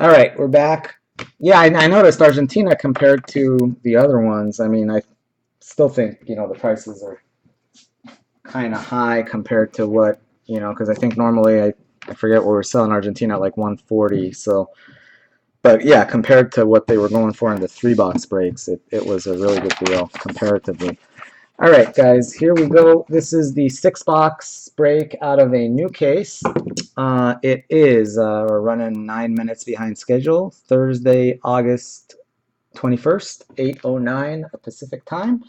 All right, we're back. Yeah, I noticed Argentina compared to the other ones. I mean, I still think, the prices are kind of high compared to what, because I think normally I forget what we're selling Argentina at like 140. So, but yeah, compared to what they were going for in the three box breaks, it was a really good deal comparatively. All right, guys, here we go. This is the six box break out of a new case. We're running 9 minutes behind schedule, Thursday, August 21st, 8:09 Pacific time.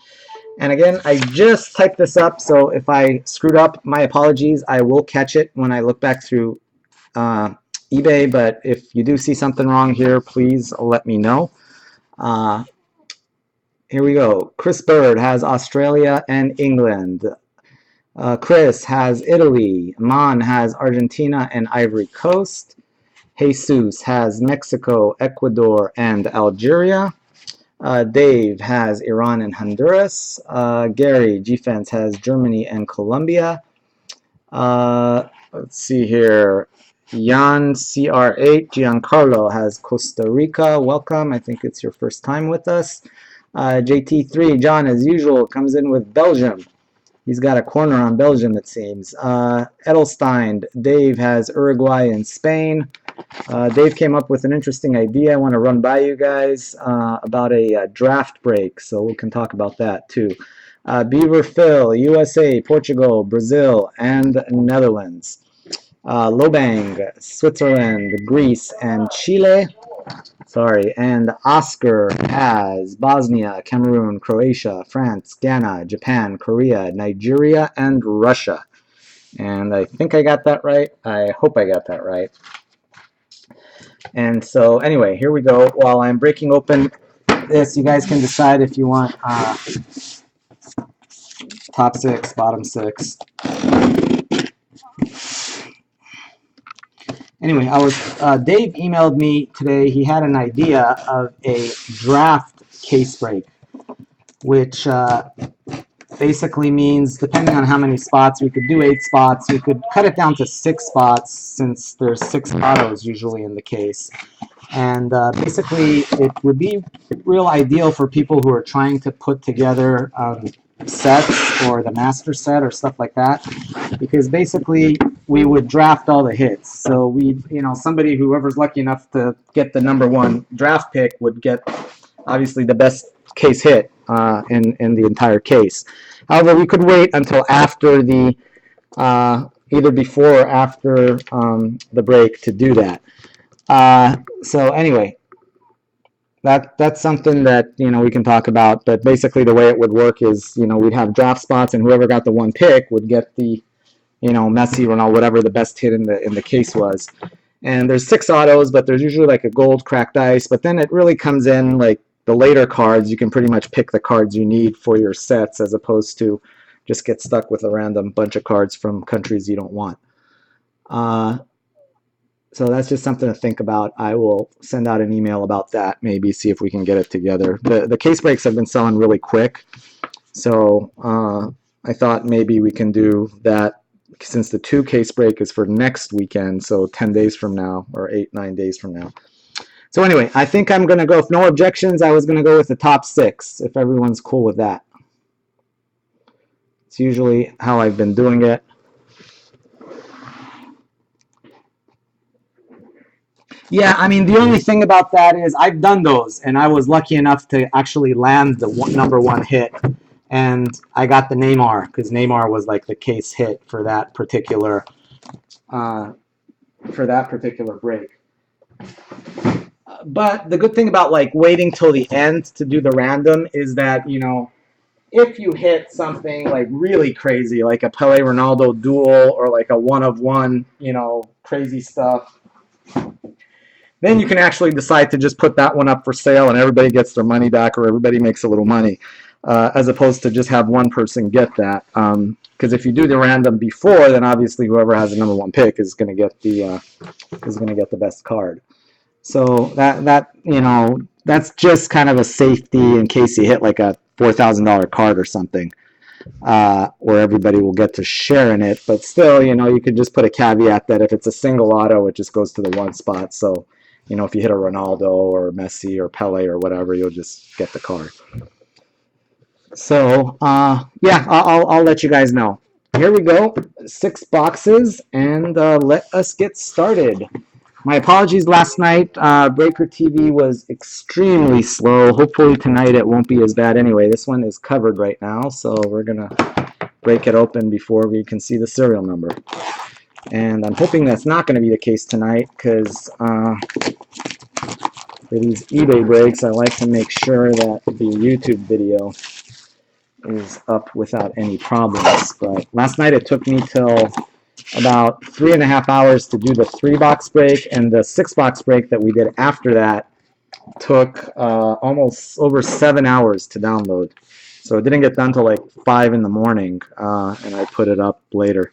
And again, I just typed this up, so if I screwed up, my apologies. I will catch it when I look back through uh, eBay, but if you do see something wrong here, please let me know. Uh, Here we go. Chris Bird has Australia and England. Chris has Italy. Mon has Argentina and Ivory Coast. Jesus has Mexico, Ecuador, and Algeria. Dave has Iran and Honduras. Gary, G-Fence, has Germany and Colombia. Let's see here. Jan CR8, Giancarlo has Costa Rica. Welcome. I think it's your first time with us. JT3, John, as usual, comes in with Belgium. He's got a corner on Belgium, it seems. Edelstein, Dave has Uruguay and Spain. Dave came up with an interesting idea I want to run by you guys about a draft break, so we can talk about that too. Beaver Phil, USA, Portugal, Brazil, and Netherlands. Lobang, Switzerland, Greece, and Chile. Sorry, and Oscar has Bosnia, Cameroon, Croatia, France, Ghana, Japan, Korea, Nigeria, and Russia. And I think I got that right. I hope I got that right. And so anyway, here we go. While I'm breaking open this, you guys can decide if you want top six, bottom six. Anyway, Dave emailed me today. He had an idea of a draft case break, which basically means, depending on how many spots, we could do 8 spots. We could cut it down to 6 spots since there's 6 autos usually in the case. And basically, it would be real ideal for people who are trying to put together sets or the master set or stuff like that, because basically we would draft all the hits. So somebody, whoever's lucky enough to get the number one draft pick, would get obviously the best case hit in the entire case. However, we could wait until after the either before or after the break to do that. So anyway, that's something that we can talk about. But basically, the way it would work is we'd have draft spots, and whoever got the one pick would get the Messi, Ronaldo, whatever the best hit in the case was. And there's 6 autos, but there's usually like a gold cracked ice. But then it really comes in like the later cards. You can pretty much pick the cards you need for your sets, as opposed to just get stuck with a random bunch of cards from countries you don't want. So that's just something to think about. I will send out an email about that, maybe see if we can get it together. The case breaks have been selling really quick, so I thought maybe we can do that, since the 2 case break is for next weekend, so 10 days from now, or 8-9 days from now. So anyway, I think I'm going to go, if no objections, I was going to go with the top 6, if everyone's cool with that. It's usually how I've been doing it. Yeah, I mean, the only thing about that is I've done those, and I was lucky enough to actually land the number 1 hit, and I got the Neymar, because Neymar was like the case hit for that particular break. But the good thing about like waiting till the end to do the random is that if you hit something like really crazy, like a Pele Ronaldo duel or like a 1-of-1, crazy stuff, then you can actually decide to just put that one up for sale and everybody gets their money back, or everybody makes a little money, as opposed to just have one person get that. Because if you do the random before, then obviously whoever has the number 1 pick is going to get the best card. So that's just kind of a safety in case you hit like a $4,000 card or something, where everybody will get to share in it. But still, you could just put a caveat that if it's a single auto, it just goes to the 1 spot. So you know, if you hit a Ronaldo or Messi or Pele or whatever, you'll just get the card. So, yeah, I'll let you guys know. Here we go, 6 boxes, and let us get started. My apologies last night. Breaker TV was extremely slow. Hopefully tonight it won't be as bad anyway. This one is covered right now, so we're going to break it open before we can see the serial number. And I'm hoping that's not going to be the case tonight, because for these eBay breaks, I like to make sure that the YouTube video is up without any problems. But last night it took me till about 3.5 hours to do the 3-box break, and the 6-box break that we did after that took almost over 7 hours to download. So it didn't get done till like 5 in the morning, and I put it up later.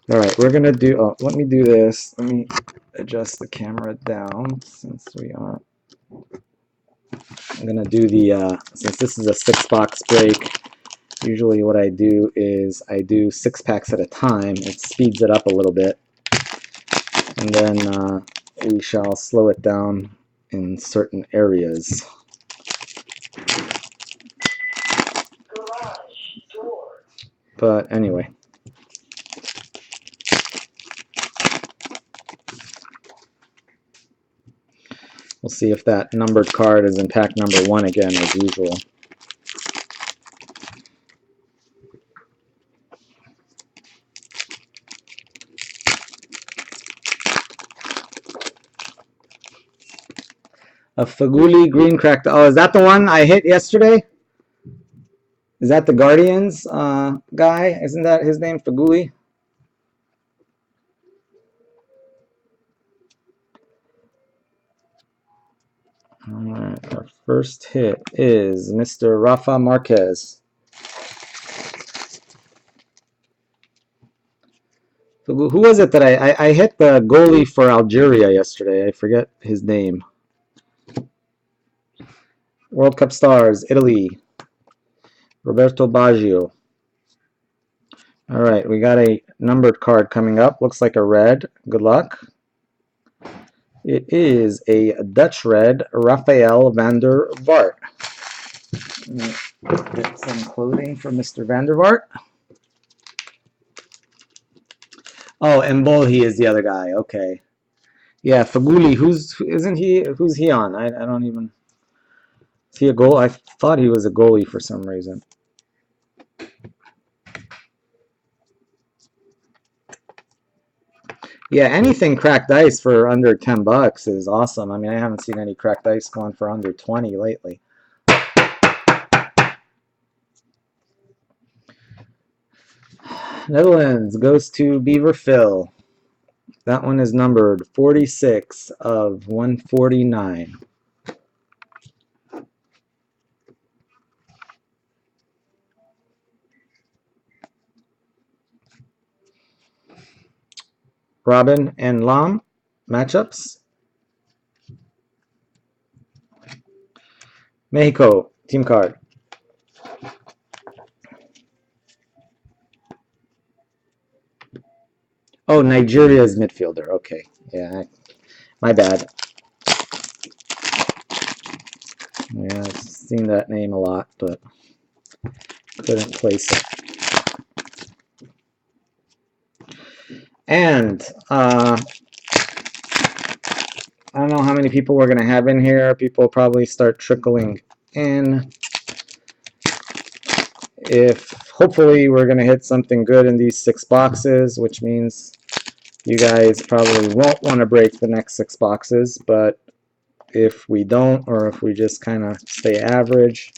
All right, we're gonna do, let me do this. Let me adjust the camera down since we are, I'm gonna do the, since this is a 6-box break, usually what I do is I do 6 packs at a time. It speeds it up a little bit, and then we shall slow it down in certain areas. But anyway. We'll see if that numbered card is in pack number 1 again, as usual. A Feghouli green cracked. Oh, is that the one I hit yesterday? Is that the Guardians guy? Isn't that his name, Feghouli? Alright, our first hit is Mr. Rafa Marquez. Who was it that I hit the goalie for Algeria yesterday? I forget his name. World Cup stars, Italy. Roberto Baggio. Alright, we got a numbered card coming up. Looks like a red. Good luck. It is a Dutch red, Rafael van der Vaart. Get some clothing for Mr. van der Vaart. Oh, Mboli is the other guy. Okay. Yeah, Feghouli. Who's he on? I don't even. Is he a goal? I thought he was a goalie for some reason. Yeah, anything cracked ice for under 10 bucks is awesome. I mean, I haven't seen any cracked ice going for under 20 lately. Netherlands goes to Beaver Phil. That one is numbered 46 of 149. Robin and Lam matchups. Mexico team card. Oh, Nigeria's midfielder. Okay, yeah, my bad. Yeah, I've seen that name a lot, but couldn't place it. And I don't know how many people we're going to have in here. People probably start trickling in. If hopefully we're going to hit something good in these 6 boxes, which means you guys probably won't want to break the next 6 boxes. But if we don't, or if we just kind of stay average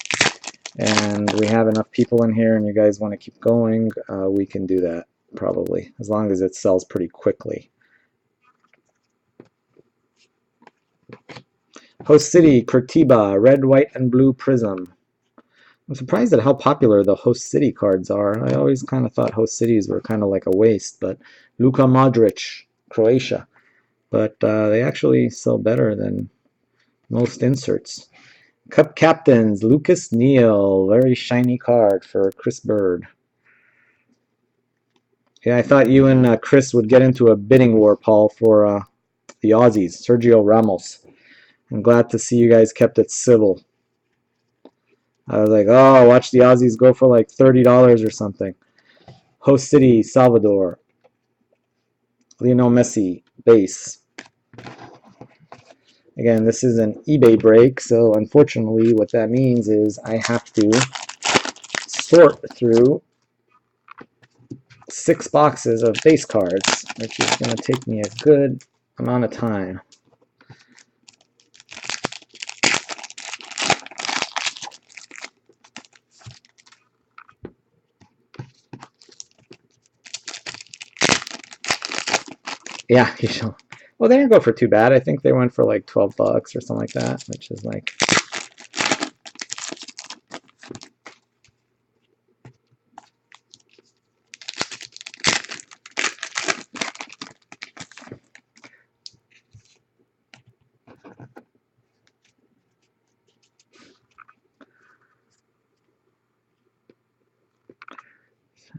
and we have enough people in here and you guys want to keep going, we can do that probably, as long as it sells pretty quickly. Host City, Curitiba, red, white, and blue prism. I'm surprised at how popular the Host City cards are. I always kind of thought Host Cities were kind of like a waste, but Luka Modric, Croatia. But they actually sell better than most inserts. Cup Captains, Lucas Neal, very shiny card for Chris Bird. Yeah, I thought you and Chris would get into a bidding war, Paul, for the Aussies, Sergio Ramos. I'm glad to see you guys kept it civil. I was like, oh, watch the Aussies go for like $30 or something. Host City, Salvador. Lionel Messi, base. Again, this is an eBay break, so unfortunately what that means is I have to sort through 6 boxes of base cards, which is going to take me a good amount of time. Yeah, well, they didn't go for too bad. I think they went for like $12 or something like that, which is like...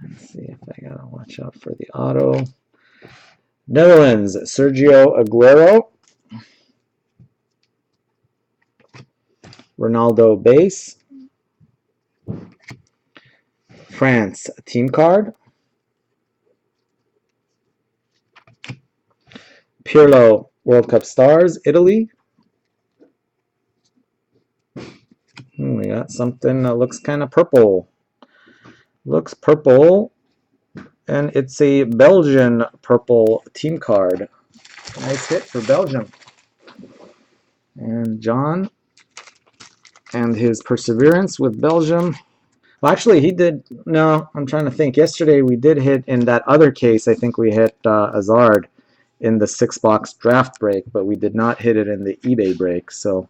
Let's see if I gotta watch out for the auto. Netherlands, Sergio Aguero. Ronaldo base. France, team card. Pirlo, World Cup stars, Italy. We got something that looks kind of purple. Looks purple, and it's a Belgian purple team card. Nice hit for Belgium. And John and his perseverance with Belgium. Well, actually, he did. No, I'm trying to think. Yesterday, we did hit in that other case. I think we hit Hazard in the 6-box draft break, but we did not hit it in the eBay break. So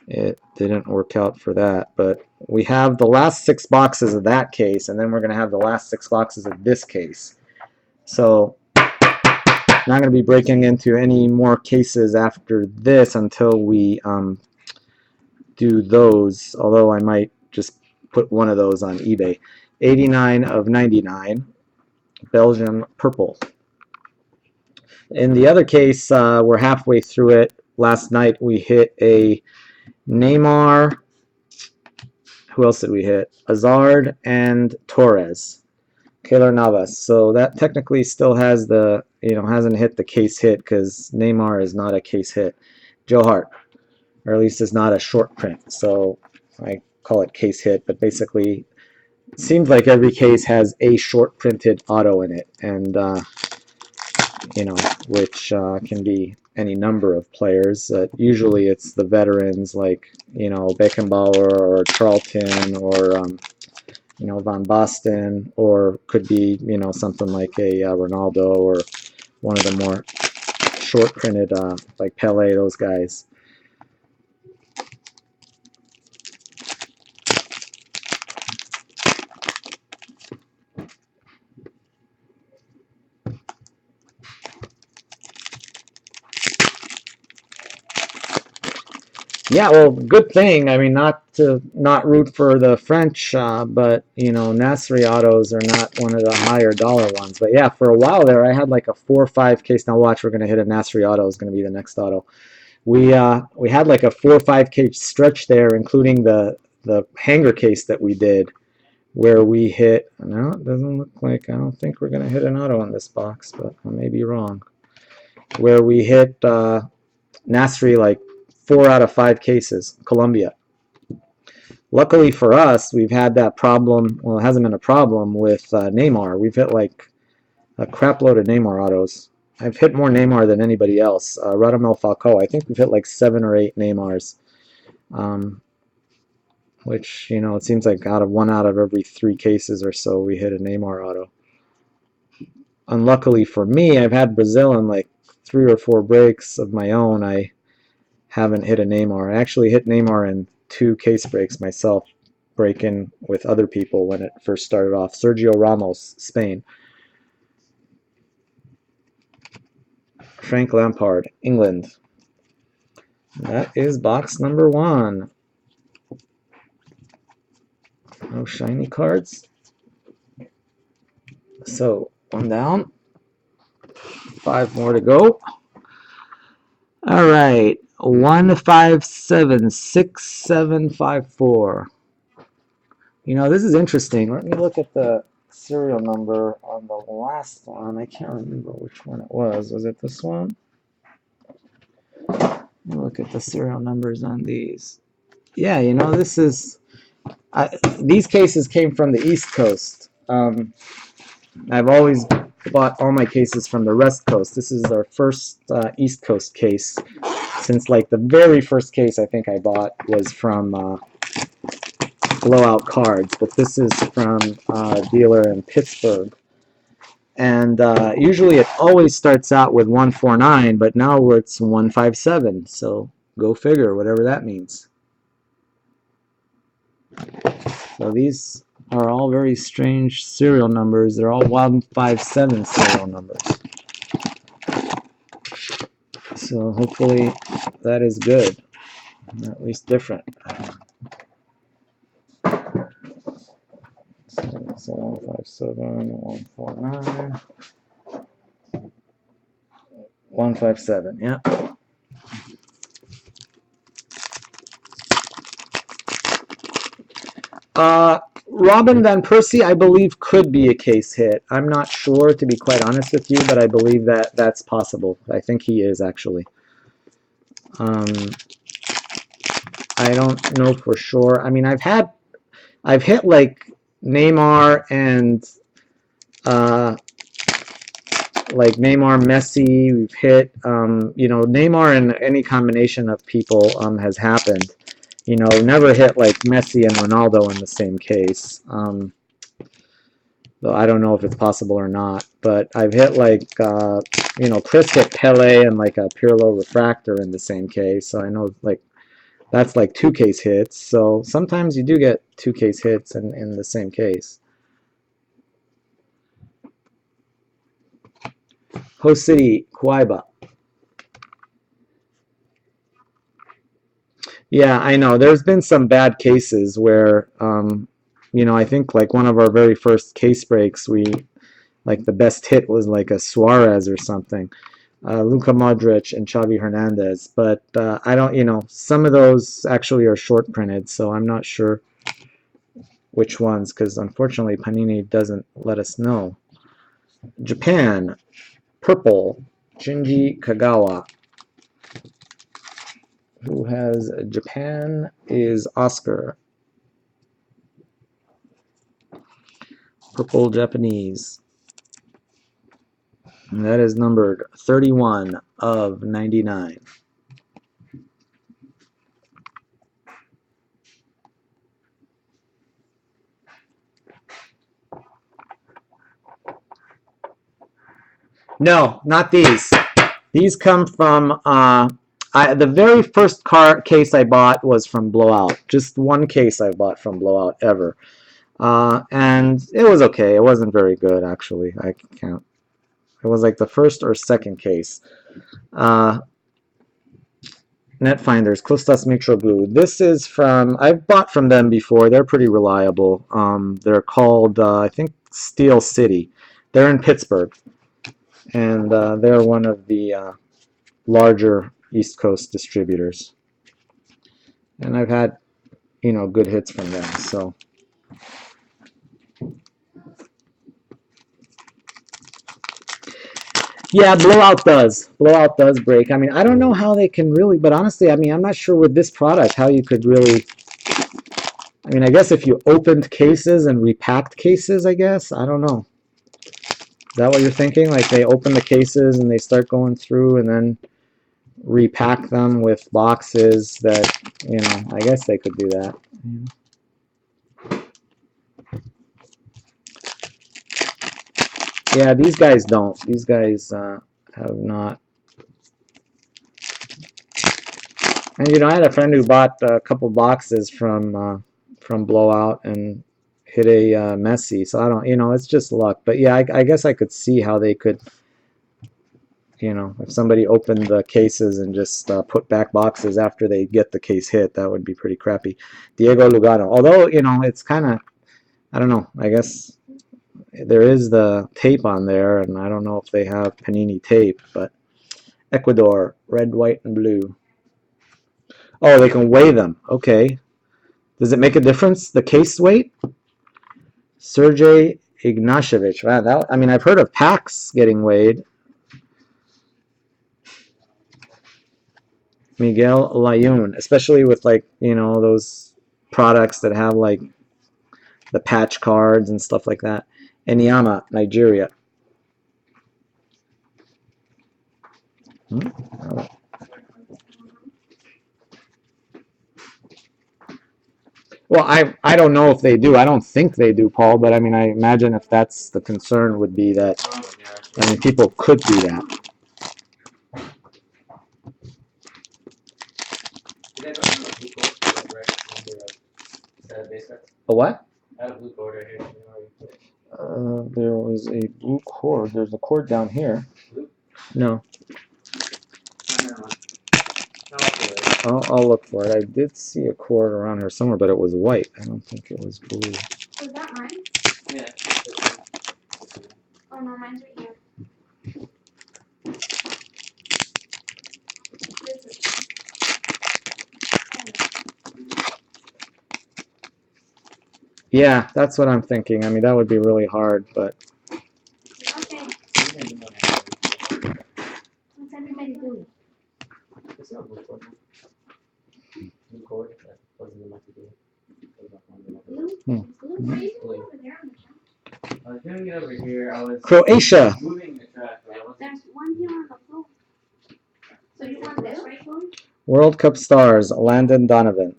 it didn't work out for that. But we have the last 6 boxes of that case, and then we're going to have the last 6 boxes of this case. So I'm not going to be breaking into any more cases after this until we do those, although I might just put one of those on eBay. 89 of 99, Belgium purple. In the other case, we're halfway through it. Last night we hit a Neymar. Who else did we hit? Hazard and Torres. Keylor Navas. So that technically still has the, hasn't hit the case hit because Neymar is not a case hit. Joe Hart, or at least is not a short print. So I call it case hit, but basically it seems like every case has a short printed auto in it, and which can be any number of players. Usually it's the veterans like Beckenbauer or Charlton or Van Basten, or could be something like a Ronaldo or one of the more short printed like Pele, those guys. Yeah, well, good thing. I mean, not to root for the French, but Nasri autos are not one of the higher dollar ones. But yeah, for a while there, I had like a 4 or 5 case. Now watch, we're gonna hit a Nasri auto. Is gonna be the next auto. We had like a 4 or 5 case stretch there, including the hanger case that we did, where we hit. No, it doesn't look like. I don't think we're gonna hit an auto in this box, but I may be wrong. Where we hit Nasri like 4 out of 5 cases, Colombia. Luckily for us, we've had that problem. Well, it hasn't been a problem with Neymar. We've hit like a crap load of Neymar autos. I've hit more Neymar than anybody else. Radamel Falcao, I think we've hit like 7 or 8 Neymars, which it seems like one out of every 3 cases or so we hit a Neymar auto. Unluckily for me, I've had Brazil in like 3 or 4 breaks of my own. I haven't hit a Neymar. I actually hit Neymar in 2 case breaks myself, breaking with other people when it first started off. Sergio Ramos, Spain. Frank Lampard, England. That is box number 1. No shiny cards. So 1 down. 5 more to go. All right, 1576754. You know, this is interesting. Let me look at the serial number on the last one. I can't remember which one it was. Was it this one? Let me look at the serial numbers on these. Yeah, you know, this is... these cases came from the East Coast. I've always bought all my cases from the West Coast. This is our first East Coast case, since like the very first case I think I bought was from Blowout Cards, but this is from a dealer in Pittsburgh. And usually it always starts out with 149, but now it's 157, so go figure, whatever that means. So these are all very strange serial numbers. They're all 157 serial numbers. So hopefully that is good, or at least different. So 157, 149, 157, yeah. Robin Van Persie, I believe, could be a case hit. I'm not sure, to be quite honest with you, but I believe that that's possible. I think he is, actually. I don't know for sure. I mean, I've hit like Neymar and like Neymar, Messi. We've hit, you know, Neymar and any combination of people has happened. You know, never hit like Messi and Ronaldo in the same case. Though I don't know if it's possible or not. But I've hit like, you know, Chris hit Pele and like a Pirlo refractor in the same case. So I know like that's like 2 case hits. So sometimes you do get 2 case hits in the same case. Host City, Kuaiba. Yeah, I know. There's been some bad cases where, you know, I think like one of our very first case breaks, like the best hit was like a Suarez or something, Luka Modric and Xavi Hernandez. But I don't, you know, some of those actually are short printed, so I'm not sure which ones, because unfortunately Panini doesn't let us know. Japan, purple, Shinji Kagawa. Who has Japan is Oscar. Purple Japanese. And that is numbered 31 of 99. No, not these. These come from the very first case I bought was from Blowout. Just one case I bought from Blowout ever. And it was okay. It wasn't very good, actually. I can't. It was like the first or second case. Netfinders, Costas Mitroglou. This is from, I've bought from them before. They're pretty reliable. They're called, I think, Steel City. They're in Pittsburgh. And they're one of the larger East Coast distributors. And I've had, you know, good hits from them. So. Yeah, Blowout does. Blowout does break. I mean, I don't know how they can really, but honestly, I mean, I'm not sure with this product how you could really. I mean, I guess if you opened cases and repacked cases, I guess. I don't know. Is that what you're thinking? Like they open the cases and they start going through and then repack them with boxes that, you know, I guess they could do that. Yeah, these guys don't. These guys have not. And you know, I had a friend who bought a couple boxes from Blowout and hit a Messi. So I don't, you know, it's just luck. But yeah, I guess I could see how they could, you know, if somebody opened the cases and just put back boxes after they get the case hit, that would be pretty crappy. Diego Lugano. Although, you know, it's kind of, I don't know, I guess there is the tape on there, and I don't know if they have Panini tape, but Ecuador, red, white, and blue. Oh, they can weigh them. Okay. Does it make a difference, the case weight? Sergey Ignashevich. Wow, I mean, I've heard of packs getting weighed. Miguel Layun, especially with like, those products that have like the patch cards and stuff like that. Enyama, Nigeria. Well, I don't know if they do. I don't think they do, Paul, but I mean, I imagine if that's the concern would be that, I mean, people could do that. A what? There was a blue cord. There's a cord down here. No. I'll look for it. I did see a cord around here somewhere, but it was white. I don't think it was blue. Was that mine? Yeah. Oh no, mine's right here. Yeah, that's what I'm thinking. I mean, that would be really hard, but... Okay. What's everybody doing? Blue? Blue? Where are you going over there on the shelf? I was doing it over here. I was Croatia. moving the track. But I wasn't. There's one here on the floor. So you want this, right, Chloe? World Cup stars, Landon Donovan,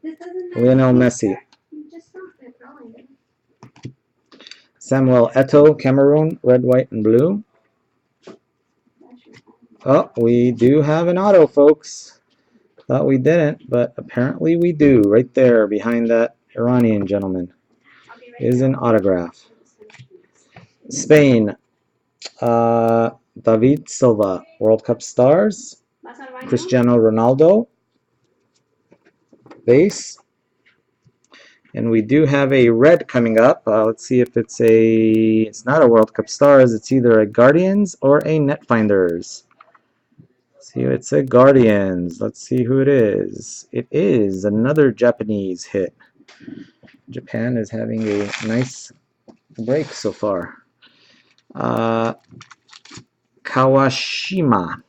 This doesn't Lionel Messi, You just stop it, drawing it. Samuel Eto'o, Cameroon, red, white, and blue. Oh, we do have an auto, folks. Thought we didn't, but apparently we do. Right there, behind that Iranian gentleman, is an autograph. Spain, David Silva, World Cup stars. Cristiano Ronaldo, base. And we do have a red coming up. Let's see if it's not a World Cup stars. It's either a Guardians or a Netfinders. See, it's a Guardians. Let's see who it is. It is another Japanese hit. Japan is having a nice break so far. Kawashima,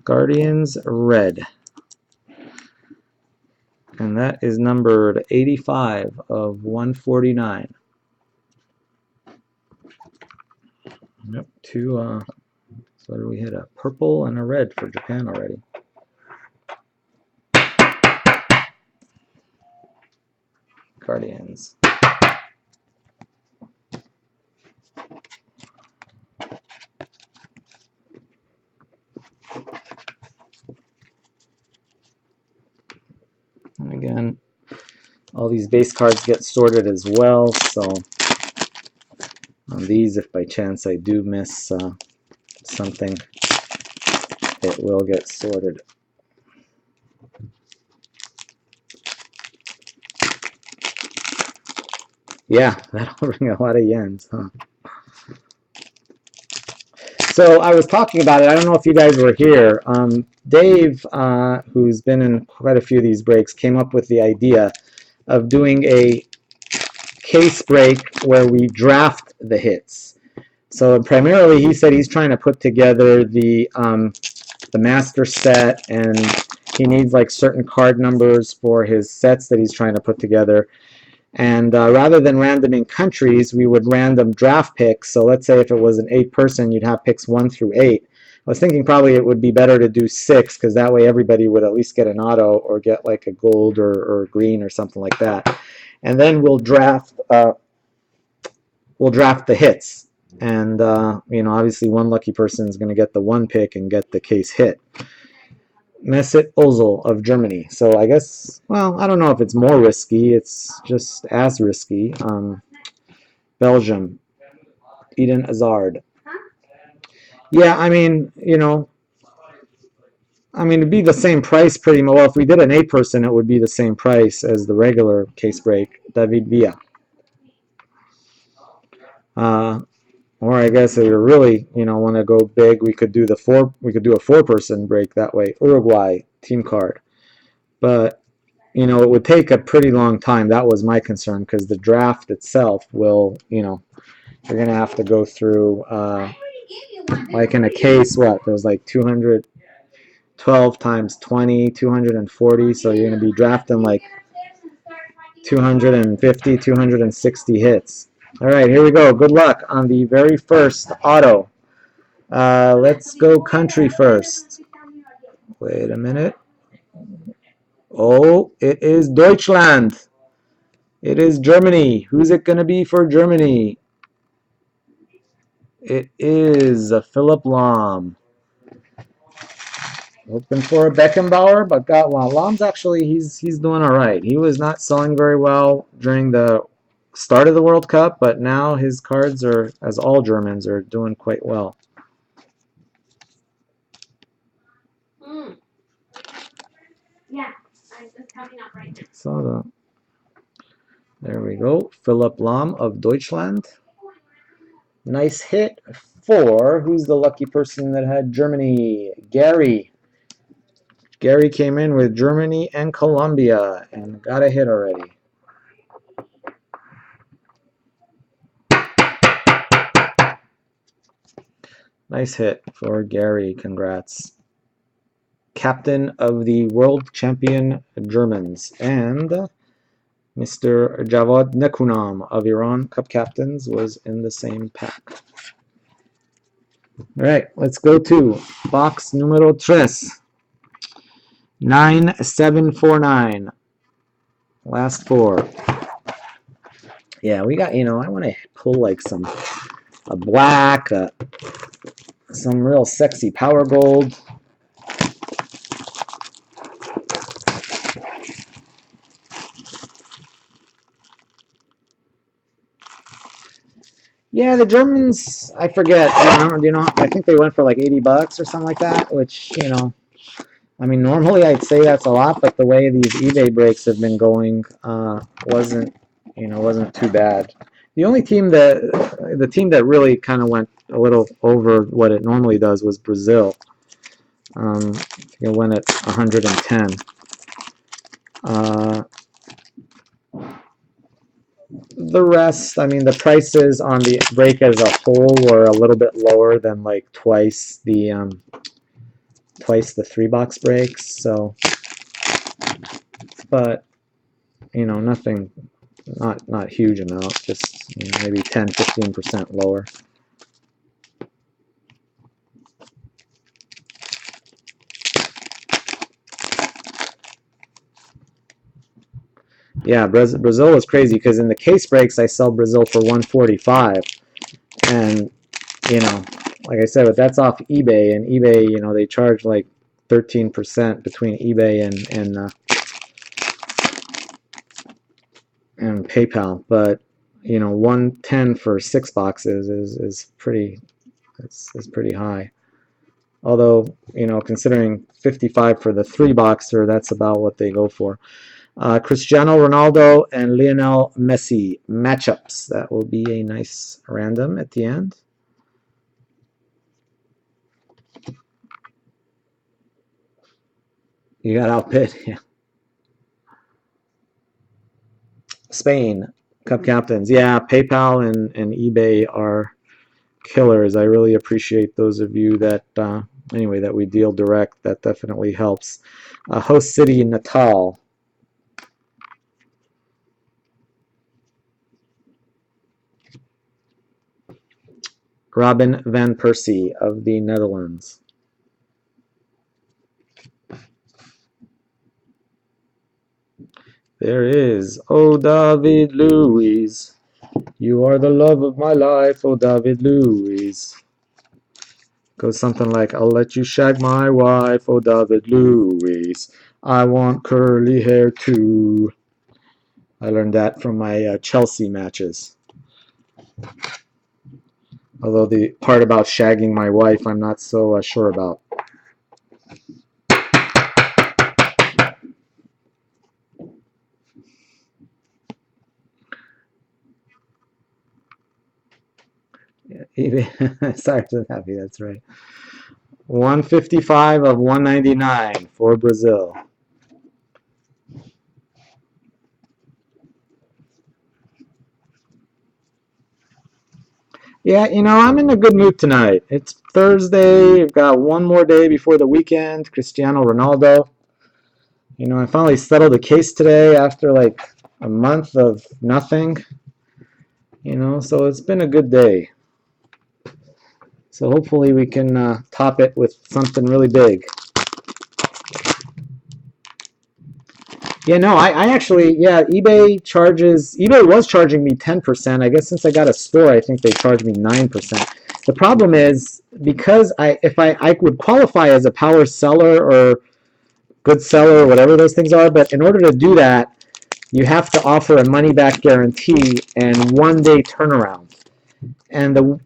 Guardians red. And that is numbered 85 of 149. Yep, two, so what did we hit? A purple and a red for Japan already. Guardians. And again, all these base cards get sorted as well, so on these, if by chance I do miss something, it will get sorted. Yeah, that'll bring a lot of yens, huh? So I was talking about it. I don't know if you guys were here. Dave, who's been in quite a few of these breaks, came up with the idea of doing a case break where we draft the hits. So primarily, he said he's trying to put together the master set, and he needs like certain card numbers for his sets that he's trying to put together. And rather than randoming countries, we would random draft picks. So let's say if it was an 8-person, you'd have picks 1 through 8. I was thinking probably it would be better to do 6, because that way everybody would at least get an auto or get like a gold or green or something like that. And then we'll draft the hits. And obviously one lucky person is going to get the 1 pick and get the case hit. Mesut Ozil of Germany. So I guess, well, I don't know if it's more risky. It's just as risky. Belgium. Eden Hazard. Yeah, I mean, it'd be the same price pretty much. Well, if we did an 8-person, it would be the same price as the regular case break. David Villa. Or I guess if you really, want to go big, we could do we could do a 4-person break that way. Uruguay team card. But, it would take a pretty long time. That was my concern because the draft itself will, you're going to have to go through, like in a case, there's like 212 times 20, 240. So you're going to be drafting like 250, 260 hits. All right, here we go. Good luck on the very first auto. Let's go country first. Wait a minute. Oh, it is Deutschland. It is Germany. Who's it going to be for Germany? It is Philip Lahm. Hoping for a Beckenbauer, but got one. Lahm's actually, he's doing all right. He was not selling very well during the start of the World Cup, but now his cards are, as all Germans, are doing quite well. Yeah, it's coming up right now. So there we go. Philip Lahm of Deutschland. Nice hit for, who's the lucky person that had Germany? Gary. Gary came in with Germany and Colombia and got a hit already. Nice hit for Gary. Congrats. Captain of the world champion Germans. And Mr. Javad Nekunam of Iran, Cup Captains, was in the same pack. All right, let's go to box numero 3. 9749. Last 4. Yeah, we got, I want to pull like a black, some real sexy power gold. Yeah, the Germans, I forget. I think they went for like $80 or something like that, which, I mean, normally I'd say that's a lot, but the way these eBay breaks have been going wasn't too bad. The only team the team that really kind of went a little over what it normally does was Brazil. It went at 110. The rest, I mean, the prices on the break as a whole were a little bit lower than like twice the 3-box breaks. So, but nothing, not huge amount, just maybe 10-15% lower. Yeah, Brazil was crazy because in the case breaks I sell Brazil for 145, and like I said, but that's off eBay, and eBay, they charge like 13% between eBay and PayPal, but 110 for 6 boxes is pretty high. Although considering 55 for the 3-boxer, that's about what they go for. Cristiano Ronaldo and Lionel Messi matchups. That will be a nice random at the end. You got outbid. Yeah. Spain, Cup Captains. Yeah, PayPal and eBay are killers. I really appreciate those of you that, that we deal direct. That definitely helps. Host city, Natal. Robin van Persie of the Netherlands. There is, oh David Luiz, you are the love of my life, oh David Luiz. Goes something like, I'll let you shag my wife, oh David Luiz. I want curly hair too. I learned that from my Chelsea matches. Although the part about shagging my wife, I'm not so sure about. eBay Cyrus is happy. That's right. 155 of 199 for Brazil. Yeah, I'm in a good mood tonight. It's Thursday. We've got one more day before the weekend. Cristiano Ronaldo. I finally settled the case today after like a month of nothing. So it's been a good day. So hopefully we can top it with something really big. Yeah, no, I actually, eBay was charging me 10%. I guess since I got a store, I think they charge me 9%. The problem is because if I would qualify as a power seller or good seller or whatever those things are, but in order to do that, you have to offer a money back guarantee and 1 day turnaround. And the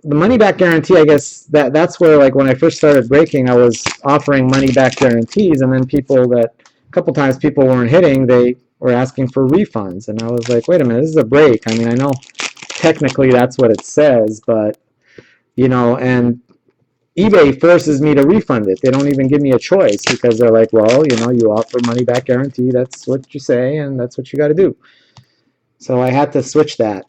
money back guarantee, I guess that's where, like, when I first started breaking, I was offering money back guarantees, and then a couple times people weren't hitting, they were asking for refunds, and I was like, wait a minute, this is a break. I mean, I know technically that's what it says, but and eBay forces me to refund it. They don't even give me a choice because they're like, well, you offer money back guarantee, that's what you say, and that's what you got to do. So I had to switch that.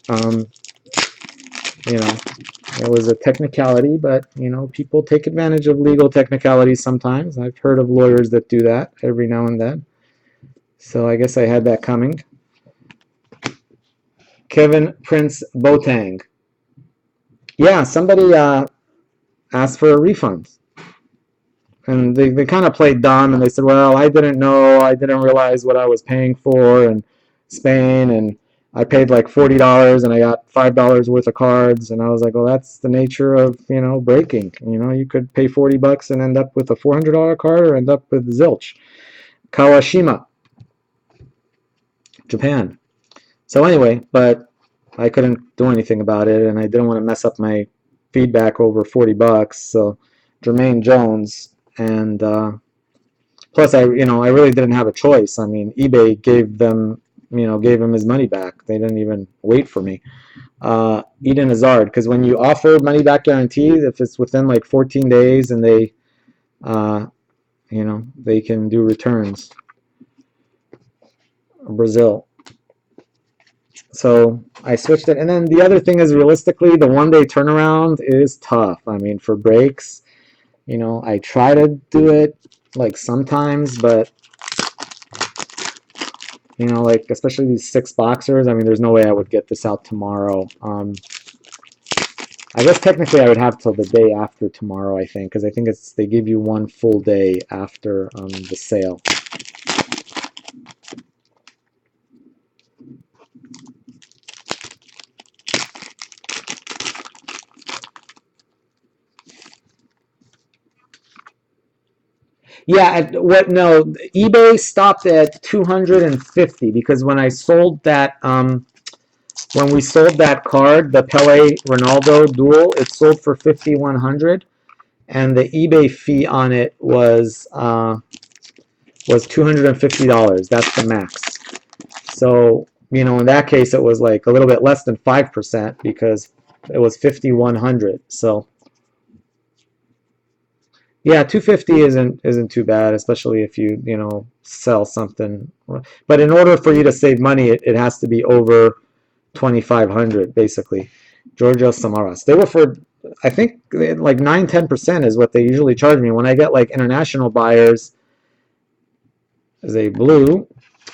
It was a technicality, but people take advantage of legal technicalities sometimes. I've heard of lawyers that do that every now and then. So I guess I had that coming. Kevin Prince Boateng. Yeah, somebody asked for a refund. And they kind of played dumb, and they said, well, I didn't know, I didn't realize what I was paying for in Spain, and I paid like $40 and I got $5 worth of cards. And I was like, well, that's the nature of, breaking. You could pay $40 and end up with a $400 card or end up with zilch. Kawashima, Japan. So anyway, but I couldn't do anything about it, and I didn't want to mess up my feedback over $40. So Jermaine Jones, and plus I really didn't have a choice. I mean, eBay gave him his money back. They didn't even wait for me. Eden Hazard, because when you offer money back guarantee, if it's within like 14 days and they they can do returns. Brazil. So I switched it. And then the other thing is, realistically, the 1 day turnaround is tough. I mean, for breaks, I try to do it like sometimes, but like especially these 6 boxers, I mean, there's no way I would get this out tomorrow. I guess technically I would have till the day after tomorrow, I think, because I think they give you 1 full day after the sale. Yeah, no, eBay stopped at 250 because when I sold that, when we sold that card, the Pele Ronaldo duel, it sold for 5,100, and the eBay fee on it was $250. That's the max. So in that case, it was like a little bit less than 5% because it was 5,100. So. Yeah, 250 isn't too bad, especially if you sell something. But in order for you to save money, it has to be over 2,500 basically. Giorgio Samaras. They were for, I think, like 9-10% is what they usually charge me when I get like international buyers. As a blue,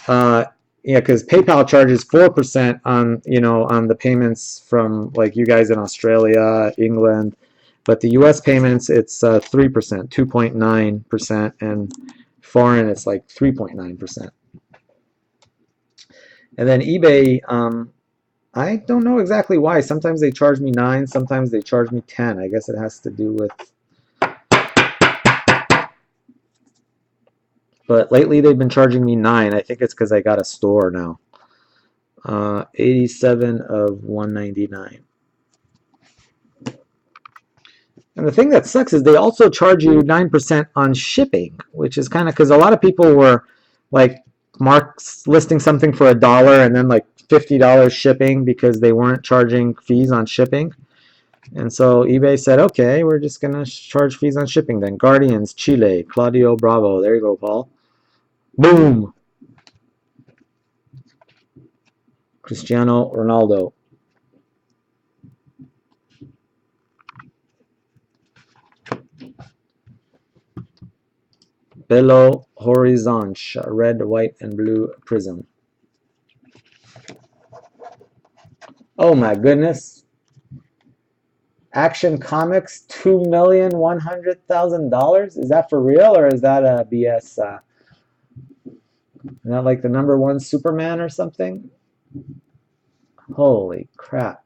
because PayPal charges 4% on on the payments from like you guys in Australia, England. But the U.S. payments, it's 3%, 2.9%, and foreign, it's like 3.9%. And then eBay, I don't know exactly why. Sometimes they charge me 9, sometimes they charge me 10. I guess it has to do with. But lately they've been charging me 9. I think it's because I got a store now. 87 of 199. And the thing that sucks is they also charge you 9% on shipping, which is kind of because a lot of people were like listing something for $1 and then like $50 shipping because they weren't charging fees on shipping. And so eBay said, okay, we're just going to charge fees on shipping then. Guardians, Chile, Claudio Bravo. There you go, Paul. Boom. Cristiano Ronaldo. Belo Horizonte, red, white, and blue prism. Oh my goodness. Action Comics, $2,100,000? Is that for real or is that a BS? Is that like the #1 Superman or something? Holy crap.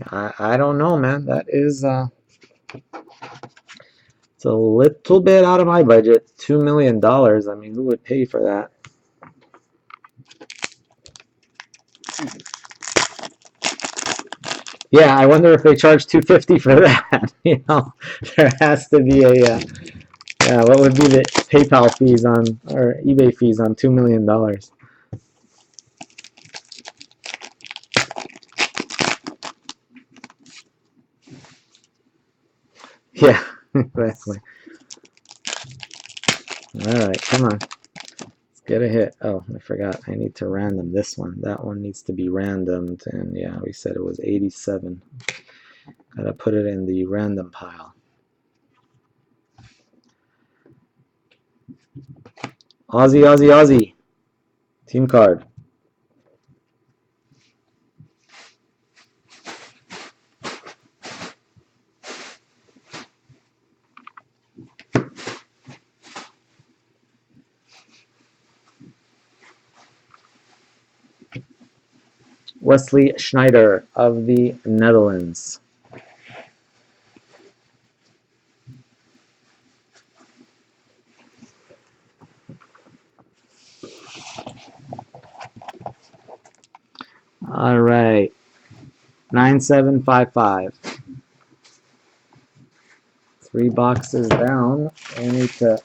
I don't know, man. That is it's a little bit out of my budget. $2 million. I mean, who would pay for that? Yeah, I wonder if they charge $250 for that. You know, there has to be a yeah. What would be the PayPal fees on or eBay fees on $2 million? Yeah, exactly. All right, come on. Let's get a hit. Oh, I forgot. I need to random this one. That one needs to be randomed, and yeah, we said it was 87. Gotta put it in the random pile. Aussie, Aussie, Aussie. Team card. Wesley Schneider of the Netherlands. All right. 9755. 3 boxes down. I need to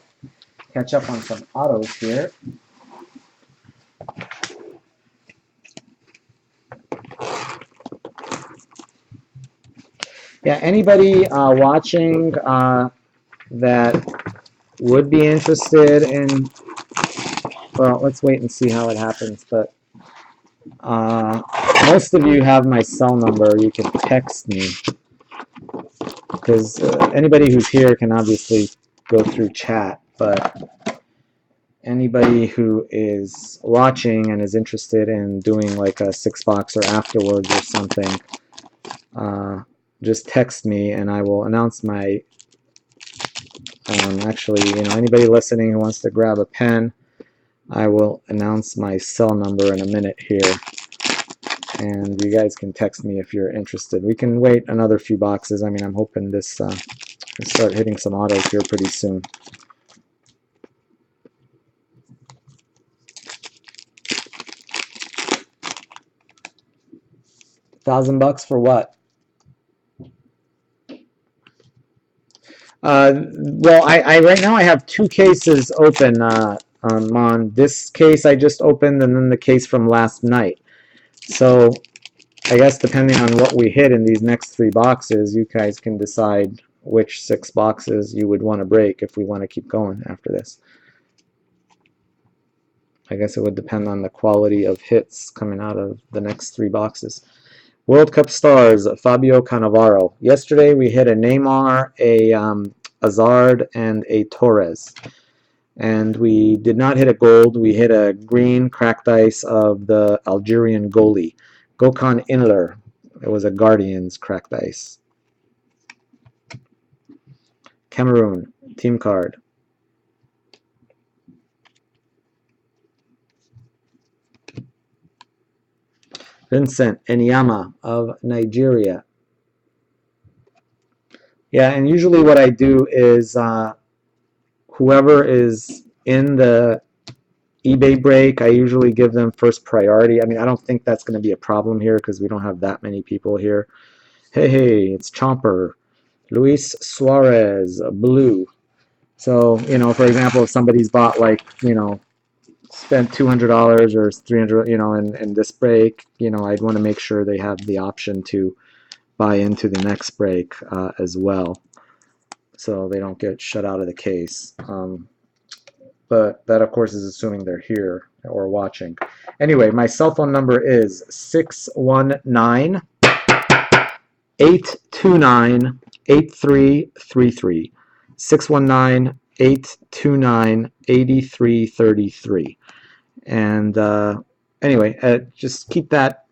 catch up on some autos here. Yeah, anybody watching that would be interested in, well, let's wait and see how it happens, but most of you have my cell number. You can text me, because anybody who's here can obviously go through chat, but anybody who is watching and is interested in doing like a 6-box or afterwards or something, just text me and I will announce my, actually, you know, anybody listening who wants to grab a pen, I will announce my cell number in a minute here, and you guys can text me if you're interested. We can wait another few boxes. I mean, I'm hoping this will start hitting some autos here pretty soon. $1,000 for what? Well, I right now I have 2 cases open on this case I just opened and then the case from last night. So I guess depending on what we hit in these next 3 boxes, you guys can decide which 6 boxes you would want to break if we want to keep going after this. I guess it would depend on the quality of hits coming out of the next 3 boxes. World Cup stars, Fabio Cannavaro. Yesterday we hit a Neymar, a Hazard, and a Torres. And we did not hit a gold. We hit a green cracked ice of the Algerian goalie, Gökhan Inler. It was a Guardians cracked ice. Cameroon, team card. Vincent Enyama of Nigeria. Yeah, and usually what I do is whoever is in the eBay break, I usually give them first priority. I mean, I don't think that's going to be a problem here because we don't have that many people here. Hey, it's Chomper. Luis Suarez, blue. So, you know, for example, if somebody's bought like, you know, spent $200 or $300, you know, in this break, you know, I'd want to make sure they have the option to buy into the next break as well, so they don't get shut out of the case. But that, of course, is assuming they're here or watching. Anyway, my cell phone number is 619-829-8333. 619-829-8333. And anyway, just keep that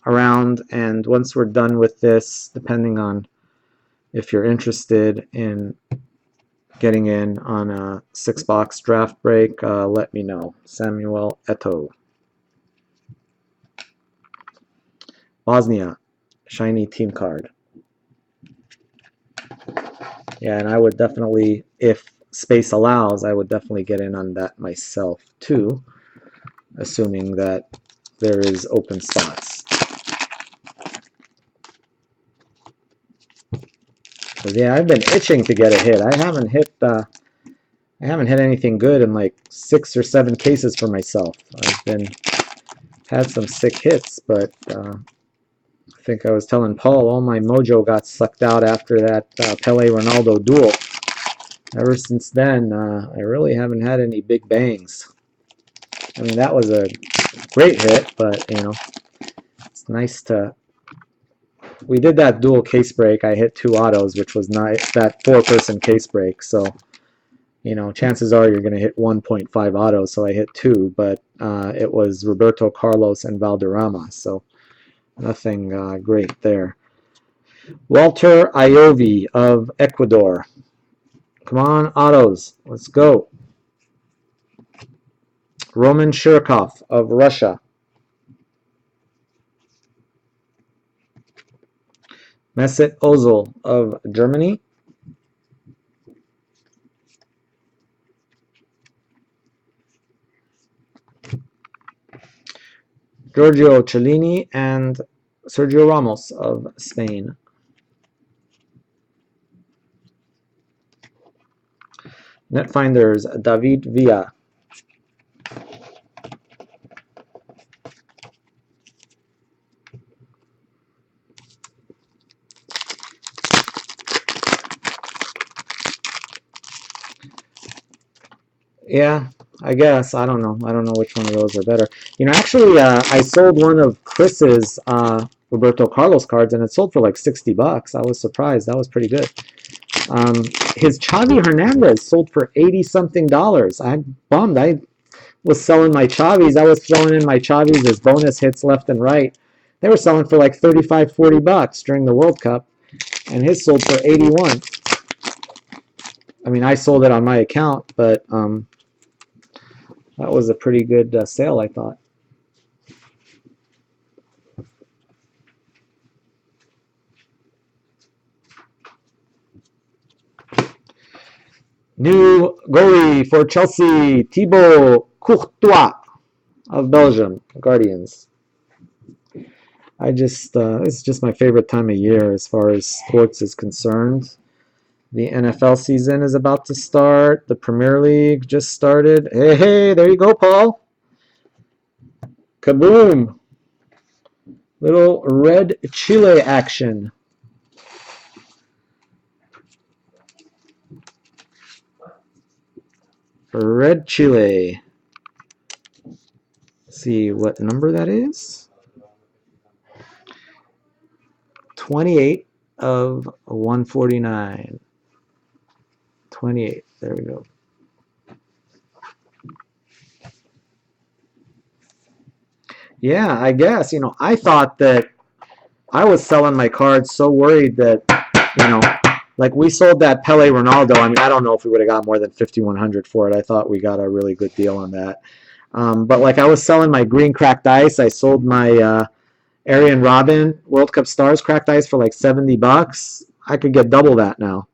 around, and once we're done with this, depending on if you're interested in getting in on a 6-box draft break, let me know. Samuel Eto'o. Bosnia, shiny team card. Yeah, and I would definitely, if space allows, I would definitely get in on that myself too, assuming that there is open spots. Because yeah, I've been itching to get a hit. I haven't hit anything good in like 6 or 7 cases for myself. I've had some sick hits, but I think I was telling Paul, all my mojo got sucked out after that Pele-Ronaldo duel. Ever since then, I really haven't had any big bangs. I mean, that was a great hit, but you know, it's nice to. We did that dual case break. I hit 2 autos, which was nice. That 4-person case break. So, you know, chances are you're going to hit 1.5 autos. So I hit 2, but it was Roberto Carlos and Valderrama. So nothing great there. Walter Iovi of Ecuador. Come on, autos. Let's go. Roman Shirkov of Russia. Mesut Ozil of Germany. Giorgio Cellini and Sergio Ramos of Spain. Netfinders, David Villa. Yeah, I guess. I don't know. I don't know which one of those are better. You know, actually, I sold one of Chris's Roberto Carlos cards, and it sold for like $60. I was surprised. That was pretty good. His Xavi Hernandez sold for $80-something. I'm bummed. I was selling my Chavis. I was throwing in my Chavis as bonus hits left and right. They were selling for like $35, $40 during the World Cup, and his sold for 81. I mean, I sold it on my account, but that was a pretty good sale, I thought. New goalie for Chelsea, Thibaut Courtois of Belgium, Guardians. It's just my favorite time of year as far as sports is concerned. The NFL season is about to start. The Premier League just started. Hey, there you go, Paul. Kaboom. Little red Chile action. Red Chile. Let's see what number that is. 28 of 149. 28. There we go. Yeah, I guess. You know, I thought that I was selling my cards so worried that, you know, like we sold that Pele-Ronaldo. I mean, I don't know if we would have got more than 5,100 for it. I thought we got a really good deal on that. But like I was selling my green cracked ice. I sold my Arjen Robben World Cup Stars cracked ice for like $70. I could get double that now.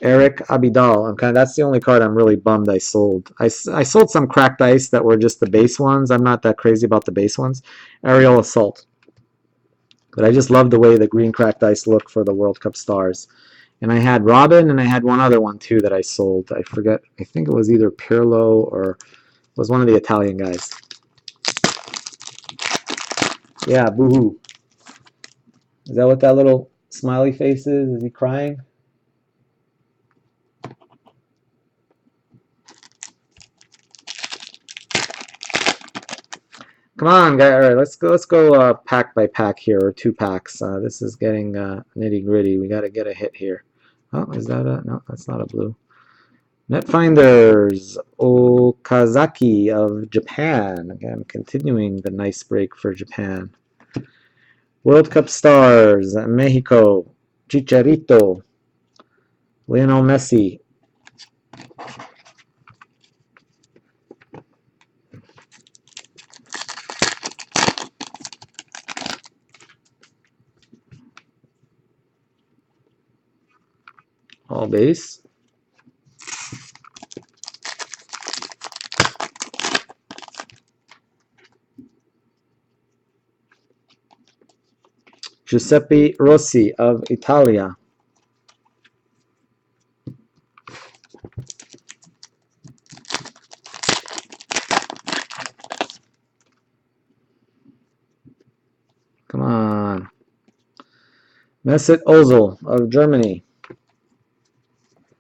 Eric Abidal. That's the only card I'm really bummed I sold. I sold some cracked ice that were just the base ones. I'm not that crazy about the base ones. Ariel Assault. But I just love the way the green cracked ice looked for the World Cup Stars. And I had Robin, and I had one other one too that I sold. I forget. I think it was either Pirlo or it was one of the Italian guys. Yeah, boohoo. Is that what that little smiley face is? Is he crying? Come on, guys. All right, let's go pack by pack here, or two packs. This is getting nitty gritty. We got to get a hit here. Oh, is that a no? That's not a blue. Netfinders Okazaki of Japan. Again, continuing the nice break for Japan. World Cup stars Mexico, Chicharito, Lionel Messi. All base. Giuseppe Rossi of Italia. Come on. Mesut Ozil of Germany.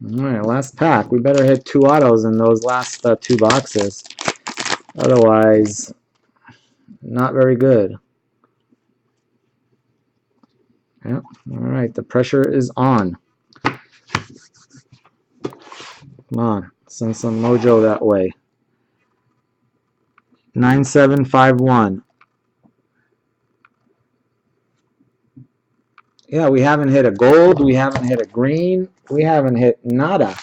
All right, last pack. We better hit two autos in those last two boxes. Otherwise, not very good. Yeah. All right, the pressure is on. Come on, send some mojo that way. 9751. Yeah, we haven't hit a gold. We haven't hit a green. We haven't hit nada.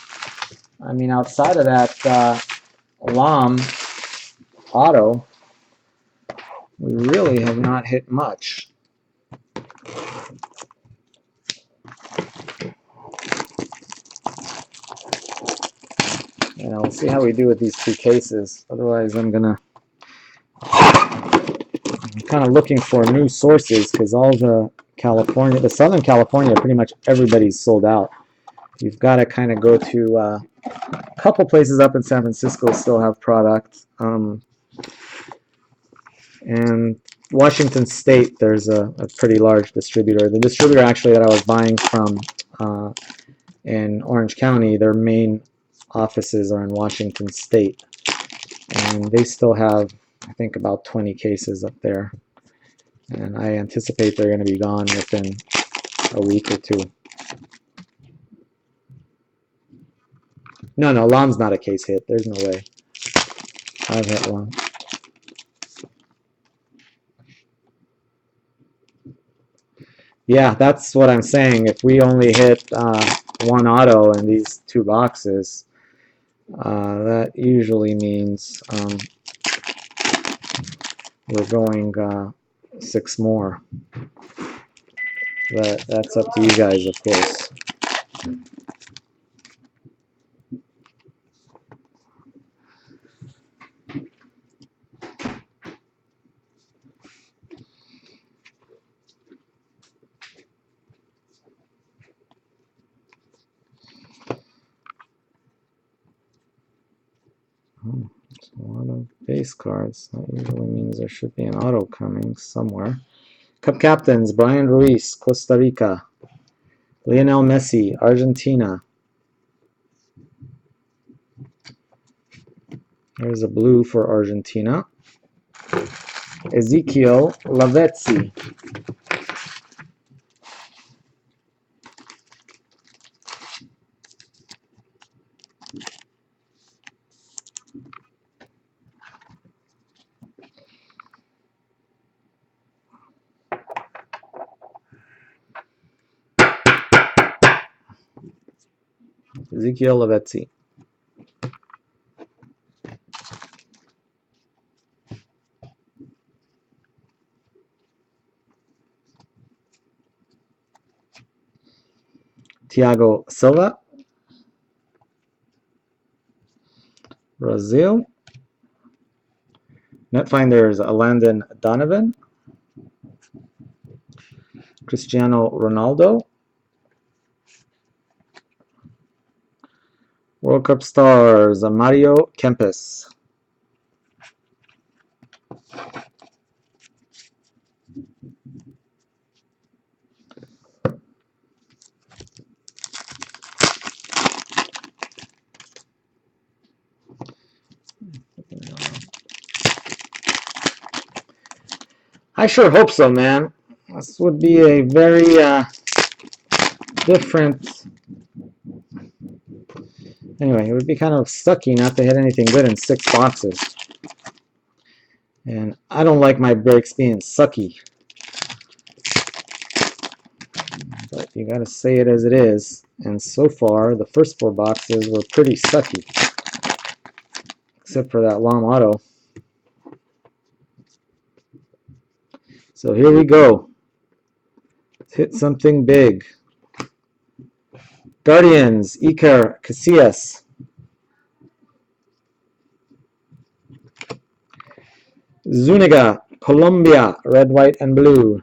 I mean, outside of that LOM auto, we really have not hit much. You know, we'll see how we do with these two cases. Otherwise, I'm kind of looking for new sources because all the Southern California, pretty much everybody's sold out. You've got to kind of go to a couple places up in San Francisco still have product. And Washington State, there's a pretty large distributor. The distributor actually that I was buying from in Orange County, their main offices are in Washington State. And they still have, I think, about 20 cases up there. And I anticipate they're going to be gone within a week or two. No, LOM's not a case hit. There's no way. I've hit one. Yeah, that's what I'm saying. If we only hit one auto in these two boxes, that usually means we're going 6 more. But that's up to you guys, of course. There's a lot of base cards. That usually means there should be an auto coming somewhere. Cup captains, Brian Ruiz, Costa Rica. Lionel Messi, Argentina. There's a blue for Argentina. Ezekiel Lavezzi. Ezekiel Lavezzi. Thiago Silva. Brazil. Netfinders, Landon Donovan. Cristiano Ronaldo. World Cup stars, Mario Kempes. I sure hope so, man. This would be a very different. Anyway, it would be kind of sucky not to hit anything good in 6 boxes. And I don't like my breaks being sucky. But you gotta say it as it is. And so far, the first 4 boxes were pretty sucky. Except for that long auto. So here we go. Let's hit something big. Guardians, Iker Casillas. Zuniga, Colombia, red, white, and blue.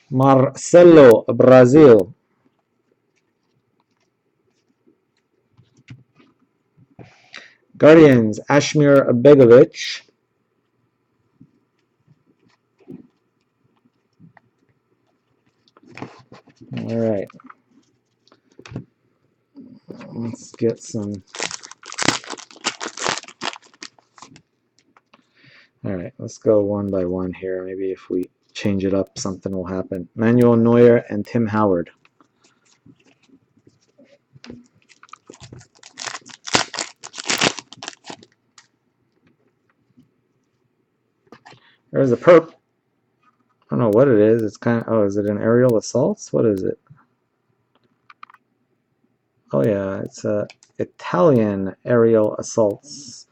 Marcelo, Brazil. Guardians, Ashmir Begovic. All right. Let's get some. All right, let's go one by one here. Maybe if we change it up, something will happen. Manuel Neuer and Tim Howard. There's a perp. I don't know what it is. It's kind of, oh, is it an aerial assaults? What is it? Oh yeah, it's a Italian aerial assaults.